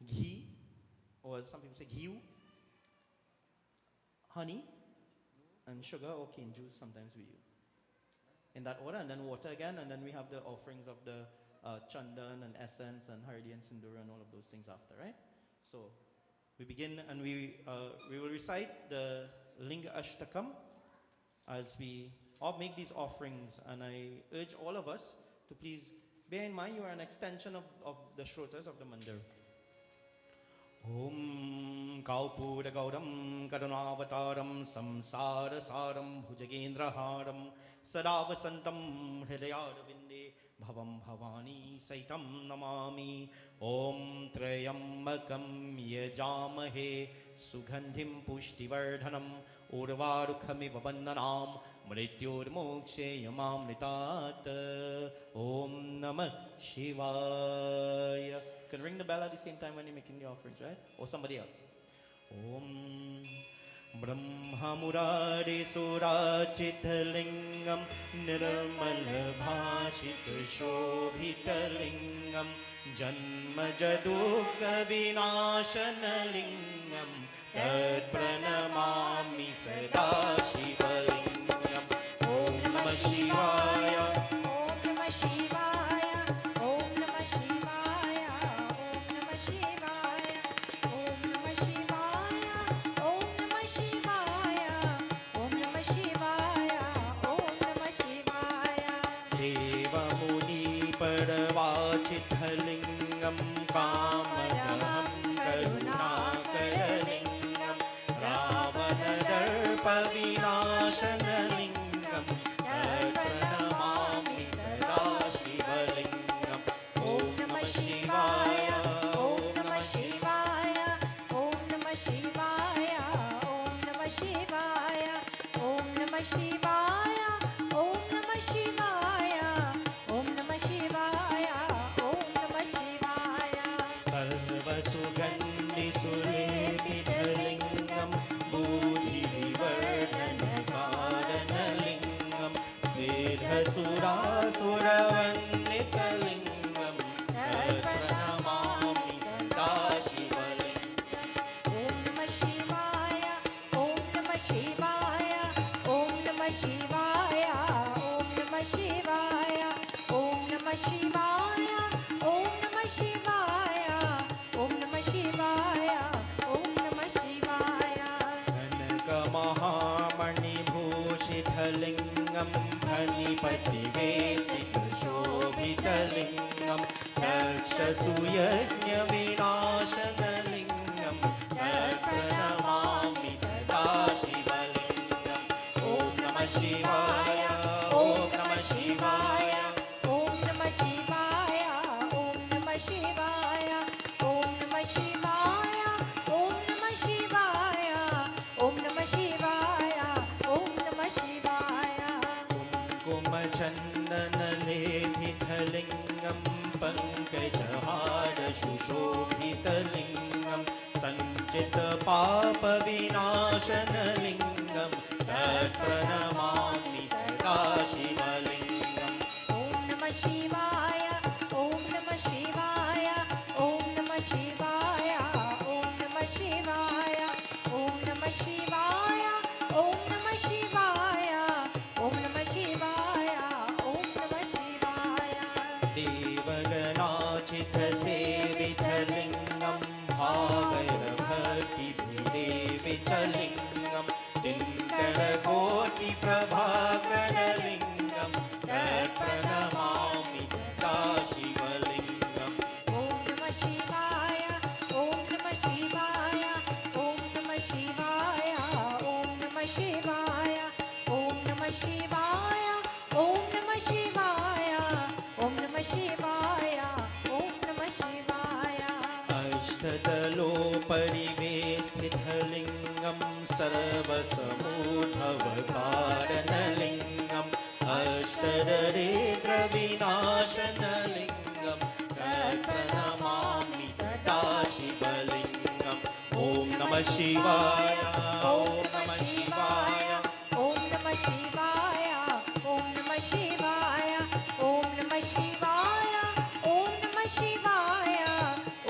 ghee, or some people say ghee, honey, and sugar or cane juice sometimes we use. In that order, and then water again, and then we have the offerings of the chandan and essence and hardi and sindura and all of those things after, right? So we begin, and we will recite the Linga Ashtakam as we all make these offerings, and I urge all of us to please bear in mind you are an extension of the Shrotas of the Mandir. Om Kaupura Gauram Karunavataram Samsara Saram Bhujagendraharam Sadavasantam Hridayarvinde Bhavam Bhavani Saitam Namami Om Trayambakam Yajamahe Sugandhim Pushtivardhanam Urvarukhamiva Bandhanam Mrityurmokshe Yamamritat Om Namah Shivaya. You can ring the bell at the same time when you're making the offerings, right? Or somebody else. Om Brahma Murari Surachita Lingam Nirmala Bhashita Shobhita Lingam Janma Jadukha Vinashana Lingam Tat Pranamami Sada Shiva Lingam Om Namah Shivaya. Lingam Kamadam Karunakaralingam Ravanadarpa Vinashana Lingam Pranamami Sada Shiva Lingam Om Namah Shivaya. Om Namah Shivaya. Om Namah Shivaya. Om Namah Shivaya. Om Namah Shivaya. Om Namah Shivaya. Om Namah Shivaya. Sarvasugandhi Sulepidhalingam Bodhi Vivardhanakarana Siddhasura Suravannitalingam Pranamami Sada Shiva Lingam Om Namah Shivaya. Om Namah Shivaya. Om Namah Shivaya. Om Namah Shivaya. Om Namah Shivaya. Om Namah Shivaya. Om Namah Shivaya. Om Namah Shivaya. Kanaka Mahamani Bhushithalingam Dhanipati Vesita Shobhitalingam Rakshasuyajna Vinashanalingam Tat Pranamami Sada Shiva Lingam Om Namah Shivaya. Om Namah Shivaya. Om Namah Shivaya. Om Namah Shivaya. Om Namah Shivaya. Om Namah Shivaya. Om Namah Shivaya. Om Namah Shivaya. Kumkuma Chandana Lepithalingam Pankajahara Shushobhitalingam Sanchita Papa Vinashanalingam Tat Pranamami Sada Shiva Lingam Om Namah Shivaya. Om Namah Shivaya. Om Namah Shivaya. Om Namah Shivaya. Om Namah Shivaya. Om Namah Shivaya. Om Namah Shivaya. Om Namah Shivaya. Devaganachitha Sevitalingam Bhavara Bhakti Devitalingam Dinkara Koti Prabhakaralingam Tat Pranamami Sada Shiva Lingam Om Namah Shivaya. परिवेष्टितलिङ्गं सर्वसमूढवकारणलिङ्गम् अष्टदरिद्रविनाशनलिङ्गं प्रणमामि सदा शिवलिङ्गम् ॐ नमः शिवाय ॐ नमः शिवाय Om Namah Shivaya, Om Namah Shivaya, Om Namah Shivaya, Om Namah Shivaya,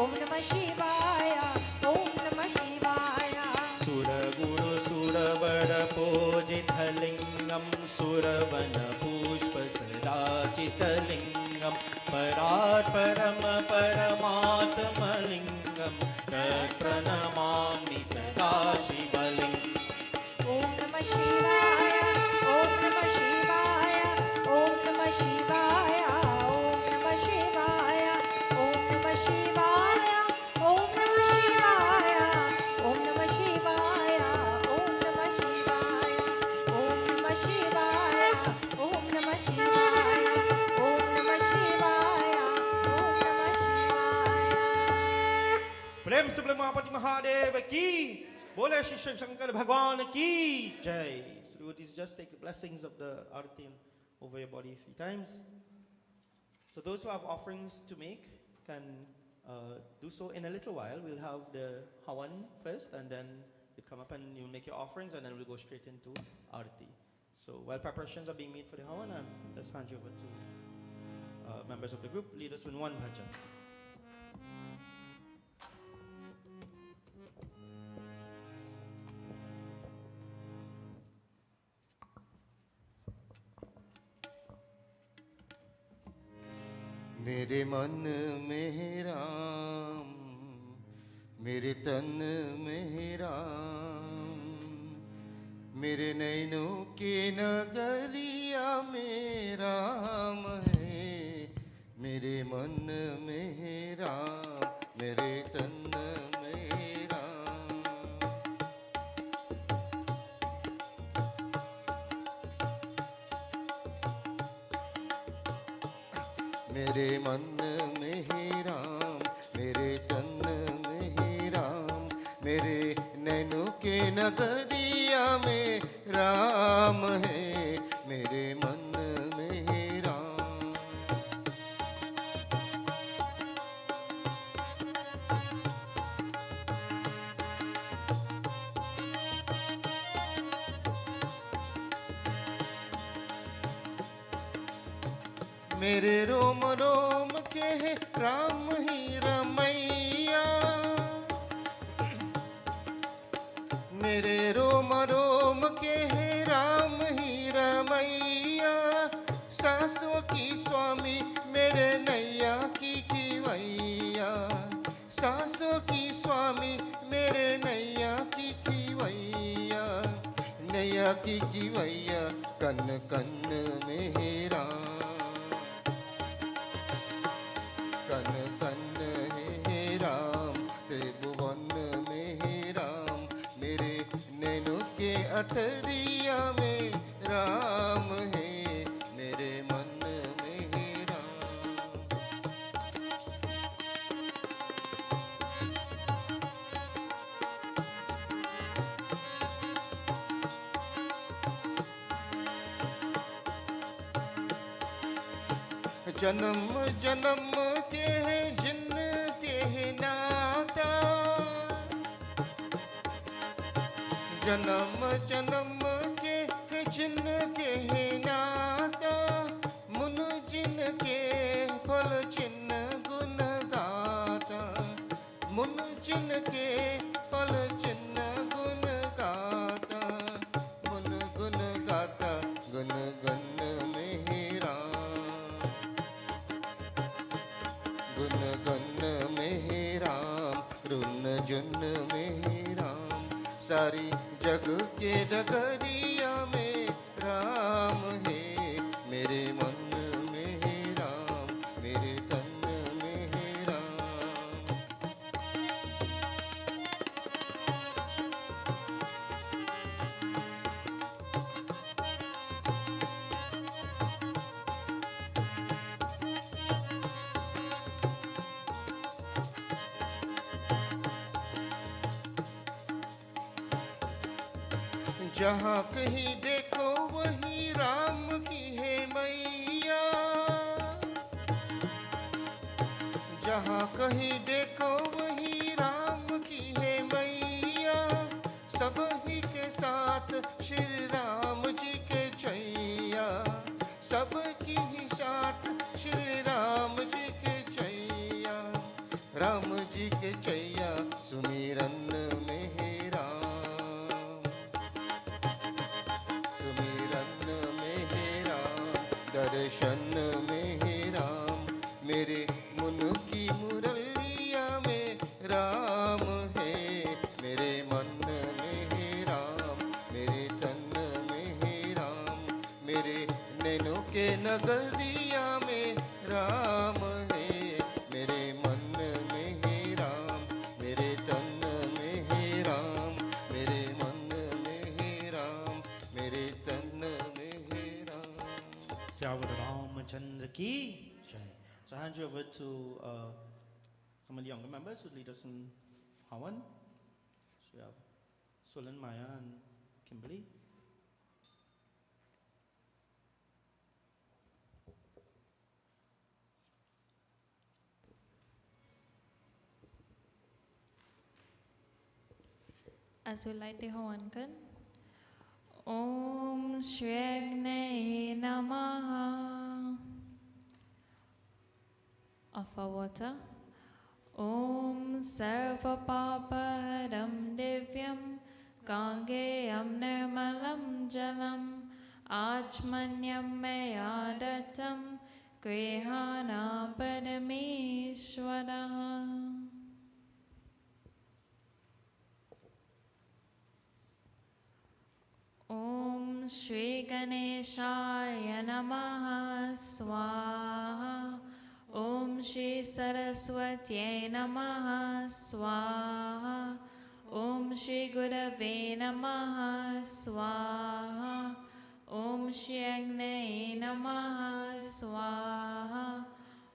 Om Namah Shivaya, Om Namah Shivaya. सुरगुरु सुरवर पूजितलिङ्गं सुरवनपुष्पसदाचितलिङ्गं परात् परम परमात्मलिङ्गं तत्प्रणमामि सदा शिवलिङ्गम् Om Namah Shivaya, Om Namah Shivaya, Om Namah Shivaya, Om Namah Shivaya, Om Namah Shivaya, Om Namah Shivaya, Om Namah Shivaya, Om Namah Shivaya, Om Namah Shivaya, Om Namah Shivaya, Om Namah Shivaya, Om Namah Shivaya. प्रेम से बोले महापति महादेव की बोले श्री शिव शंकर भगवान की जय. So devotees, just take the blessings of the arati over your body 3 times. So those who have offerings to make can do so in a little while. We'll have the hawan first, and then you come up and you make your offerings, and then we'll go straight into arati. So while preparations are being made for the hawan, let's hand you over to members of the group. Lead us in one bhajan. मेरे मन में राम, मेरे तन में राम, मेरे नैनों के नगरिया में राम है. मेरे मन में राम, मेरे तन में राम. मेरे मन में ही राम, मेरे तन में ही राम, मेरे नैनों के नगरिया में राम है. मेरे मन में ही राम. मेरे रोम रोम के है राम ही रमैया. मेरे रोम रोम के है राम ही रमैया. सासों की स्वामी मेरे नैया की खिवैया. सासों की स्वामी मेरे नैया की खिवैया. नैया की खिवैया कन कन में है राम. कन कन है राम, त्रिभुवन में है राम. मेरे नैनों के अथरिया में राम है. मेरे मन में है राम. जन्म जन्म के हैं जिनके हैं नाता. जन्म जन्म के हैं जिनके हैं नाता. मुन जिनके फल चिन्ह गुण गाता. मुन जिनके फल चिन्ह गुण गाता. मुन गुण गाता गुण गण में है राम. गुण गण में है राम, रुन जुन में है राम. सारी जग के डगरिया में राम है. मेरे मन में है राम, मेरे तन में है राम. जहाँ कहीं देखो वहीं राम की है मैया, जहाँ कहीं देखो वहीं राम की है मैया, सब ही के साथ श्री राम जी के छैया, सब की ही साथ श्री राम जी के छैया, राम जी के छैया सुमिरन में है राम, सुमिरन में है राम, दर्शन में है राम, मेरे मुन की मुरलिया में राम है, मेरे मन में है राम, मेरे तन में है राम, मेरे नैनों के नगरिया में राम है, मेरे मन में है राम, मेरे तन में है राम, मेरे मन में है राम, मेरे तन में है Ram. Syawara Ramachandra ki jai. So I hand you over to some of the younger members who lead us in Hawan. So we have Sulan, Maya and Kimberly. As we light the Hawankan, Om Shri Agne Namaha. Offer water. Om Sarva Papa Haram Divyam Gangeyam Nirmalam Jalam Achmanyam Mayadatam Grihana Parameshwara. Om Shri Ganeshaya Namaha Swaha. Om Shri Saraswati Namaha Swaha. Om Shri Gurave Namaha Swaha. Om Shri Agne Namaha Swaha.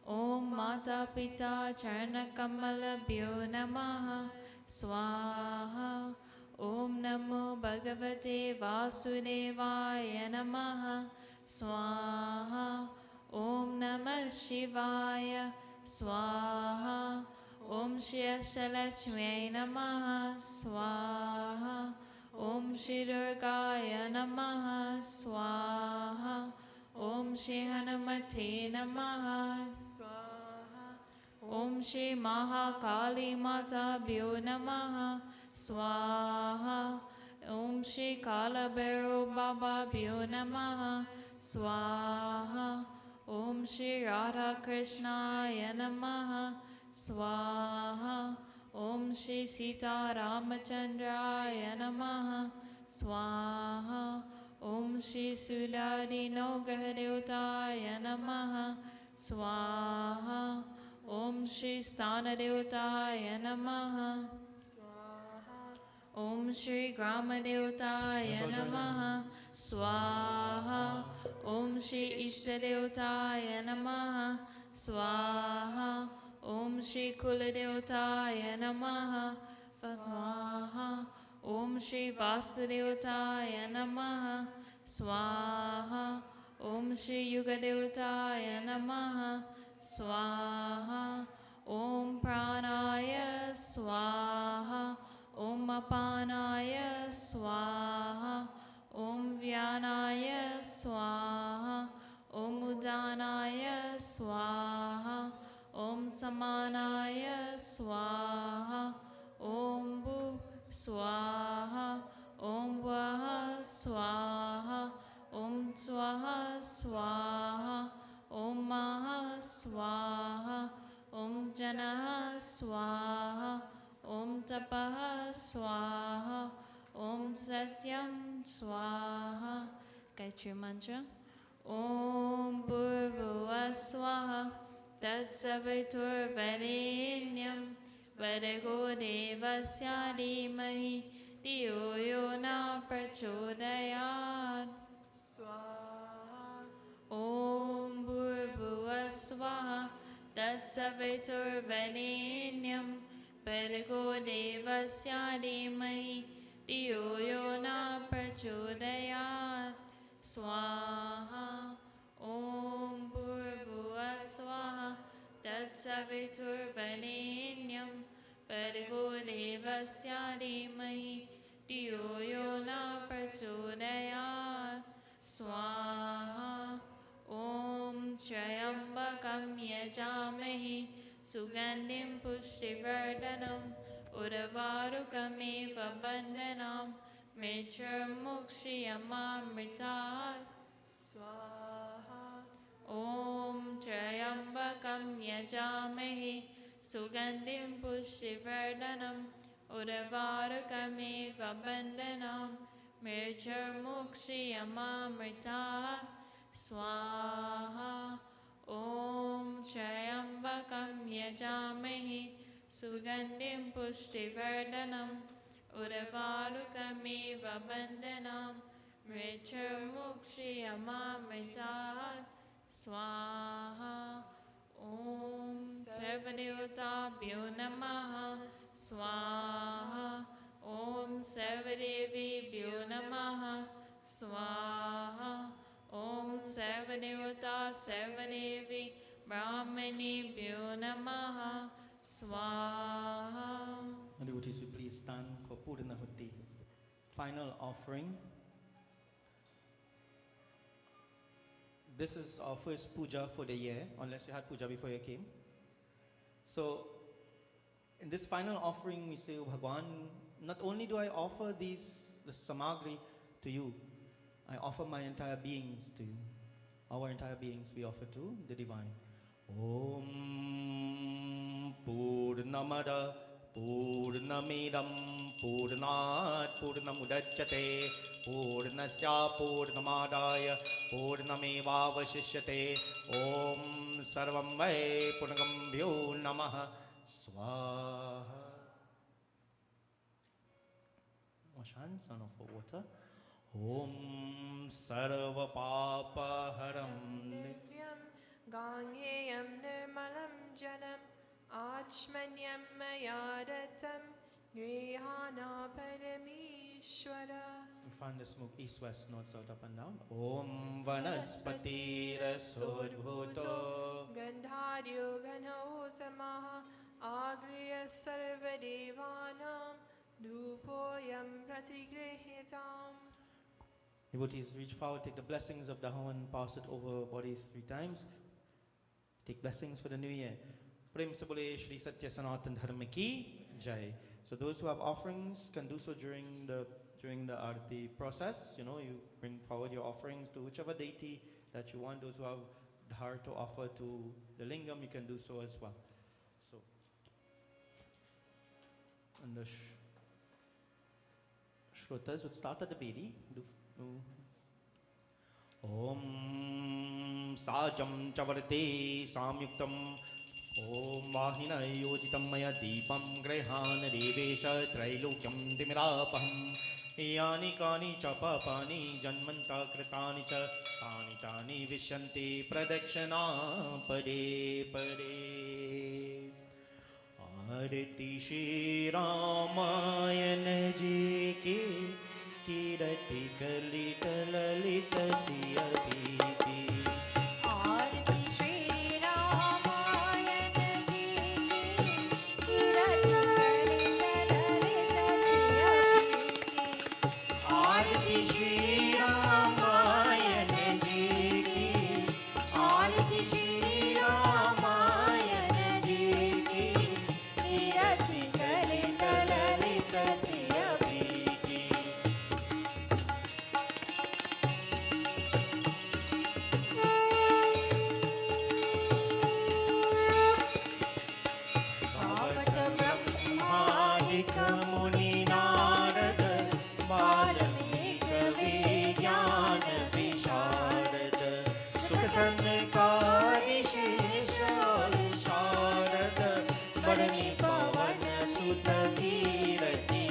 Om Mata Pita Charna Kamalabhyo Namaha Swaha. Om Namo Bhagavate Vasudevaya Namaha Swaha. Om Namah Shivaya Swaha. Om Shri Ashalakshmi Namaha Swaha. Om Shri Durgaya Namaha Swaha. Om Shri Hanumate Namaha Swaha. Om Shri Mahakali Mata Bhyo Namaha Swaha. Om Shri Kalabhairu Baba Bhyo Namaha Swaha. Om Shri Radha Krishnaya Namaha Swaha. Om Shri Sita Ramachandraya Namaha Swaha. Om Shri Sudadi Nogadeutaya Namaha Swaha. Om Shri Stanadeutaya Namaha Swaha. Om Shri Gramadeutaya Namaha Swaha. Om Shri Ishtadeutaya Namaha Swaha. Om Shri Kuladeutaya Namaha Swaha. Om Shri Vasudeutaya Namaha Swaha. Om Shri Yugadeutaya Namaha Swaha. Om Pranaya Swaha. Om Apanaya Swaha. Om Vyanaya Swaha. Om Udanaya Swaha. Om Samanaya Swaha. Om Bhu Swaha. Om Vaha Swaha. Om Swaha Swaha. Om Maha Swaha. Om Janaha Swaha. Om Tapaha Swaha. Om Satyam Swaha. Gayatri Mantra. Om Bhurvuvah Swaha. Tatsaviturvarenyam. Vadago Devasya Dhimahi Dhiyo Yo Na Prachodayat. Swaha. Om Bhurvuvah Swaha. प्रचोदयात् स्वाहा ॐ भूर्भुवः स्वः तत्सवितुर्वरेण्यं भर्गो देवस्य धीमहि धियो यो न प्रचोदयात् स्वाहा ॐ त्र्यम्बकं यजामहे सुगन्धिं पुष्टिवर्धनम् उर्वारुकमेव बन्धनान् मृत्युर्मुक्षीयमामृतात् स्वाहा ॐ त्र्यम्बकं यजामहे सुगन्धिं पुष्टिवर्धनम् उर्वारुकमेव बन्धनान् मृत्युर्मुक्षीयमामृतात् स्वाहा ॐ त्र्यम्बकं यजामहे सुगन्धिं पुष्टिवर्धनम् उर्वारुकमेव बन्धनान् मृत्युर्मुक्षीयमामृतात् स्वाहा ॐ सर्वदेवताभ्यो नमः स्वाहा ॐ सर्वदेवीभ्यो नमः स्वाहा ॐ सर्वदेवता सर्वदेवी ब्राह्मणेभ्यो नमः स्वाहा. Devotees, will please stand for Purnahuti, final offering. This is our first puja for the year, unless you had puja before you came. So, in this final offering, we say, Bhagwan, not only do I offer the samagri to you, I offer my entire beings to you. Our entire beings we offer to the divine. Om Purnamada Purnamidam Purnat Purnamudachyate Purnasya Purnamadaya Purnamevavashishyate Om Sarvam Vai Purnagambhyo Namaha Swaha. Wash hands, on off for water. Om Sarva Papa Haram दिव्यं गाङ्गेयं निर्मलं जलम् आचमन्यं मया दत्तं गृहाणा परमेश्वर. We find the smoke east, west, north, south, up and down. Om Vanaspatirasurabhuto गन्धार्यो घनोतमः आगृह्य सर्वदेवानां धूपोऽयं प्रतिगृह्यताम्. Devotees, reach forward, take the blessings of the Havan, pass it over body 3 times. Take blessings for the new year. Prem se bole Shri Satya Sanatan Dharma ki Jai. So those who have offerings can do so during the Arati process. You know, you bring forward your offerings to whichever deity that you want. Those who have the heart to offer to the lingam, you can do so as well. So, and the Shrotas would start at the Bedi. Om Sajam Chavarate Samyuktam Om Vahina Yojitam Maya Deepam Grehana Devesha Trailokyam Dimirapaham Yani Kani Chapapani Janmanta Kritani Cha Tani Tani Vishanti Pradakshana Pade Pade Arati Shri Ramayana Ji Ki Kirati Kalita Lalita Siyati आरती श्री रामायण जी की किरत कलित ललित सियाती की. आरती श्री रामायण जी की आरती श्री रामायण जी की किरत कलित ललित सियाती की. सावत ब्रह्मादिक मुनि नारद वाल्मीक विज्ञान विशारद सुख संकारि शेष शारद बरनी पवन सुत कीरति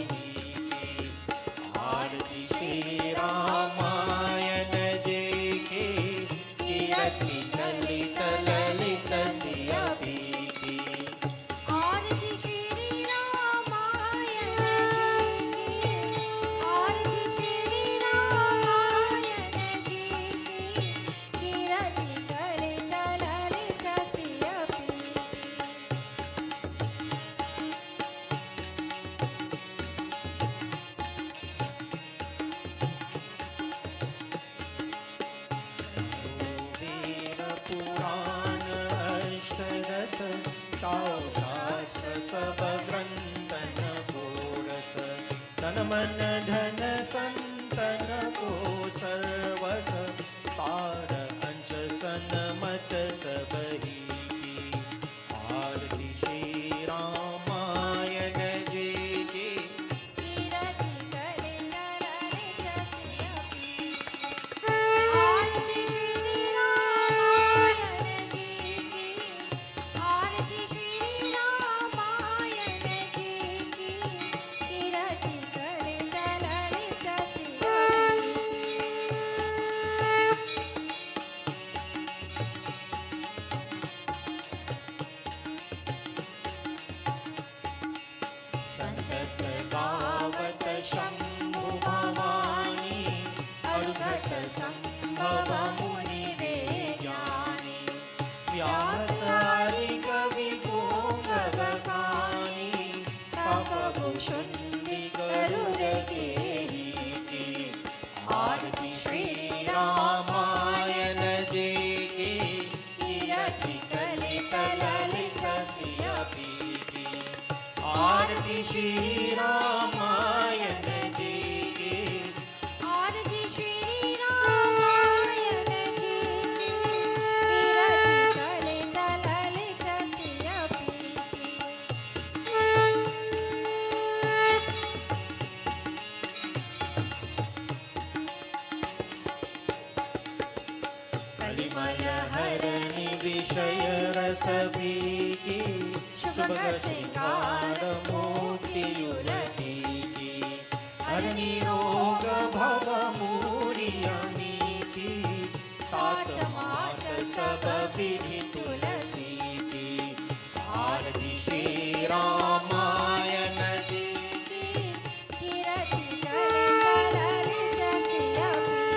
आरती श्री रामायण जी की कीरति ललित ललित सिया पीती आरती श्री रामायण जी की. आरती श्री रामायण मन धन संतन को सर्वस सार अंश सन मत सब ही की आरती श्री रामायण जी की कीरति करे ललित सिया पी आरती श्री रामायण जी की आरती श्री रामायण जी की कीरति करे ललित सिया पी संतत गावत शंभु भवानी अर्घत संभव मुनि वे ज्ञानी व्यास हरि कवि गोंग बखानी तप भूषुंडि गरुड़ केहि की आरती श्री रामायण जी की कीरति कलित ललित सिया पी की आरती श्री रामायण जी की आरती श्री रामायण जी की कीरति कलित ललित सिया पी कलिमल हरनि विषय रस की शुभ सिंगार मोतियुलती की हरनि रोग भव मूरी अमी की तात मात सब विधि तुलसी की आरती श्री रामायण जी की कीरति कलित ललित सिया पी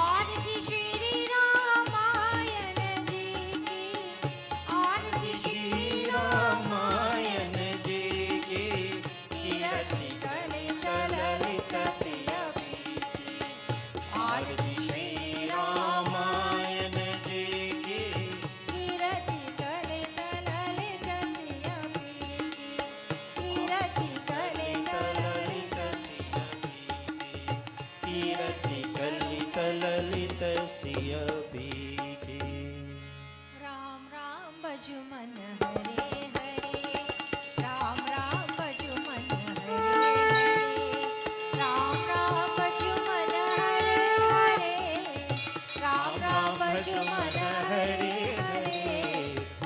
आरती श्री रामायण जी की आरती श्री रामायण जी की कीरति कलित ललित सिया पी की आरती श्री रामायण जी की कीरति कलित ललित सिया पी कीरति कलित ललित सिया पी कीरति कलित ललित सिया पी की राम राम भजु मन हरे हरे राम राम भजु मन हरे हरे राम राम भजु मन हरे हरे राम राम भजु मन हरे हरे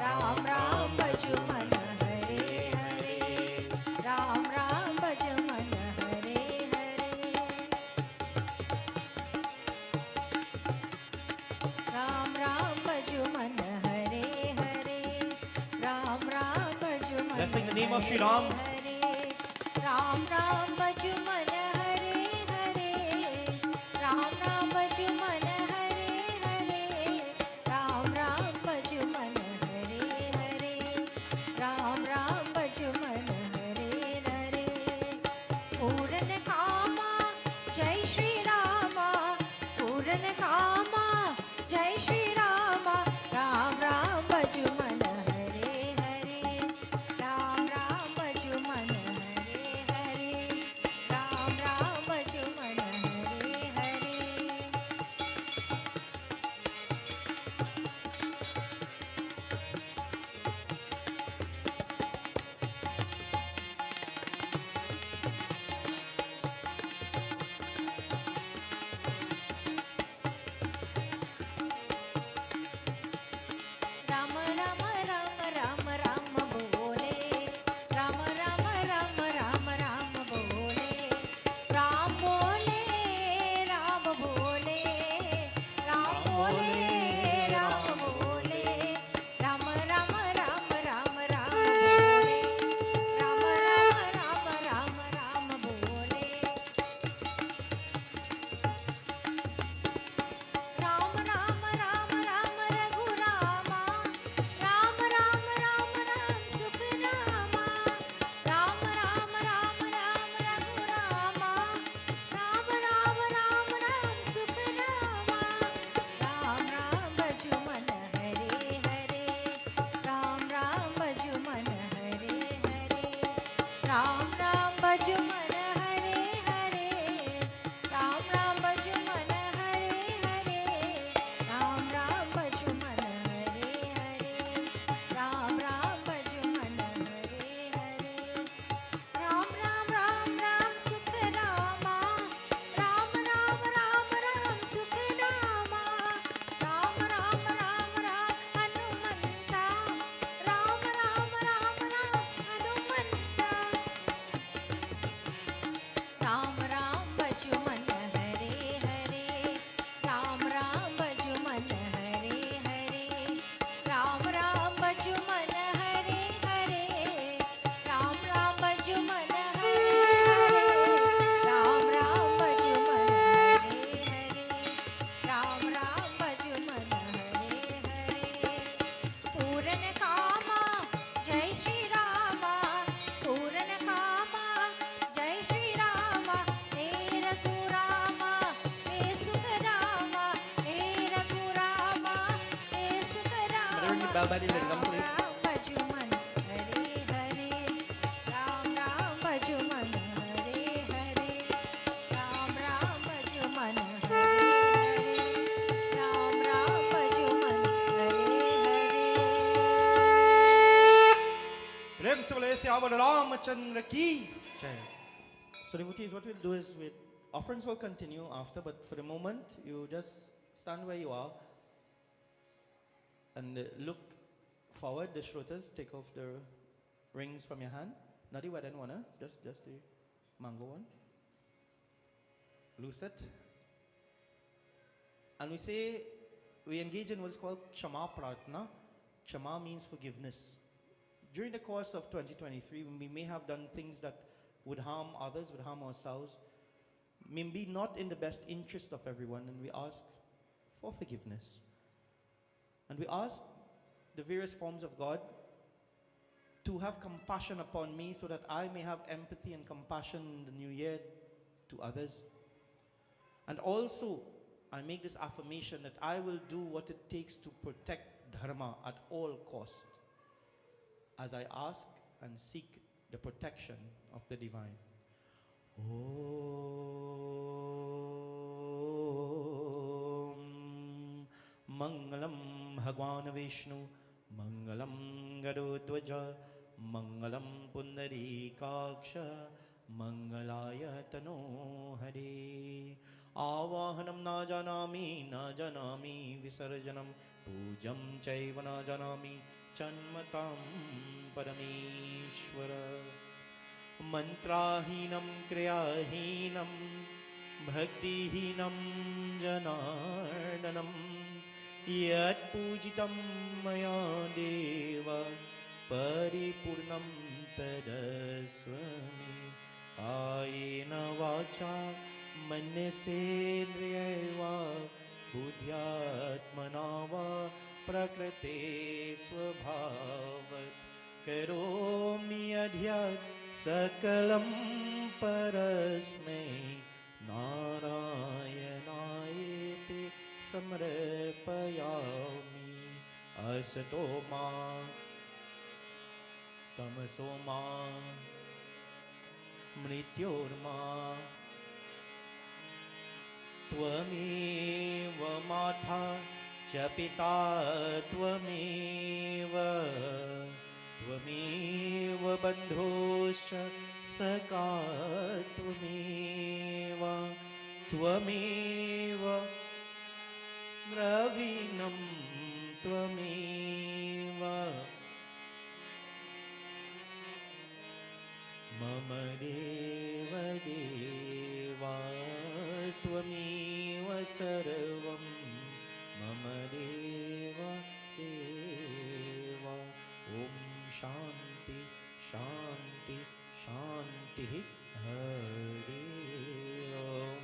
राम राम भजु मन हरे हरे राम राम भजु मन हरे हरे राम राम भजु मन हरे हरे राम राम भजु मन Let's sing the name of Shri Ram. हरे राम राम भजु मन हरे हरे राम राम भजु मन हरे हरे राम राम भजु मन हरे हरे राम राम भजु मन हरे हरे पूर्ण कामा जय श्री रामा पूर्ण कामा जय श्री रामा राम राम भजु मन हरे हरे राम राम भजु मन Hare Hare Ram bell by the lingam, please. Ram Bhajuman Hare Hare Ram Ram Bhajuman Hare Hare Ram Ram Bhajuman Hare Hare Ram Ram Bhajuman Hare Hare प्रेम से बोले सियावर रामचंद्र की जय. So devotees, what we'll do is offerings will continue after, but for the moment, you just stand where you are and look forward. The shrotas, take off the rings from your hand. Not the wedding one, just the mango one. Loose it. And we engage in what's called Kshama Pratna. Kshama means forgiveness. During the course of 2023, we may have done things that would harm others, would harm ourselves, maybe not in the best interest of everyone, and we ask for forgiveness. And we ask the various forms of God to have compassion upon me so that I may have empathy and compassion in the new year to others. And also, I make this affirmation that I will do what it takes to protect Dharma at all costs, as I ask and seek the protection of the divine. Om Mangalam Bhagwan Vishnu Mangalam Garudvaja Mangalam Pundarikaksha Mangalaya Tano Hare. Avahanam na janami visarjanam pujam chaiva na janami chanmatam parameshwara. Mantrahinam kriyahinam bhaktihinam janardanam yat pujitam maya deva paripurnam tadaswami. Kayena vacha मनसेन्द्रियैवा बुद्ध्यात्मना वा प्रकृते स्वभावत् करोमि यद्यत् सकलं परस्मै नारायणायेति समर्पयामि. असतो मा तमसो मा मृत्योर्मा त्वमेव माता च पिता त्वमेव बन्धुश्च सखा त्वमेव द्रविणं त्वमेव मम देवा त्वमेव सर्वं मम देवा. ॐ शान्ति शान्ति शान्तिः. हरि ओम.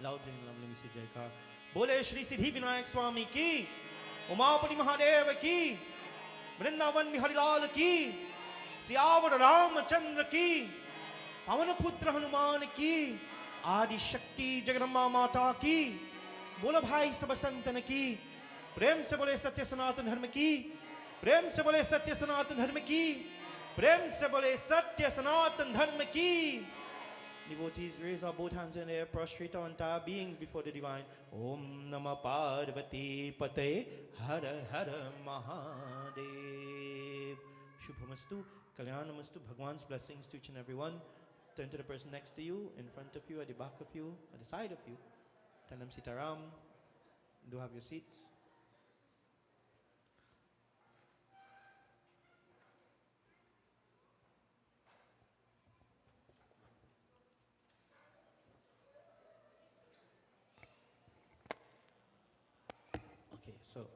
Loudly and lovely we say Jaykar. बोले श्री सिद्धि विनायक स्वामी की, उमापति महादेव की, वृंदावन बिहारी लाल की, सियावर रामचंद्र की, पवन पुत्र हनुमान की, आदि शक्ति जगदम्बा माता की. बोलो भाई सब संतन की. प्रेम से बोले सत्य सनातन धर्म की. प्रेम से बोले सत्य सनातन धर्म की. प्रेम से बोले सत्य सनातन धर्म की. Devotees, raise our both hands in the air, prostrate our entire beings before the divine. Om Namah Parvati Pate Hara Hara Mahadev. Shubhamastu, Kalyanamastu, Bhagwan's blessings to each and every one. Turn to the person next to you, in front of you, at the back of you, at the side of you. Tell them Sitaram. Do have your seats. Okay, so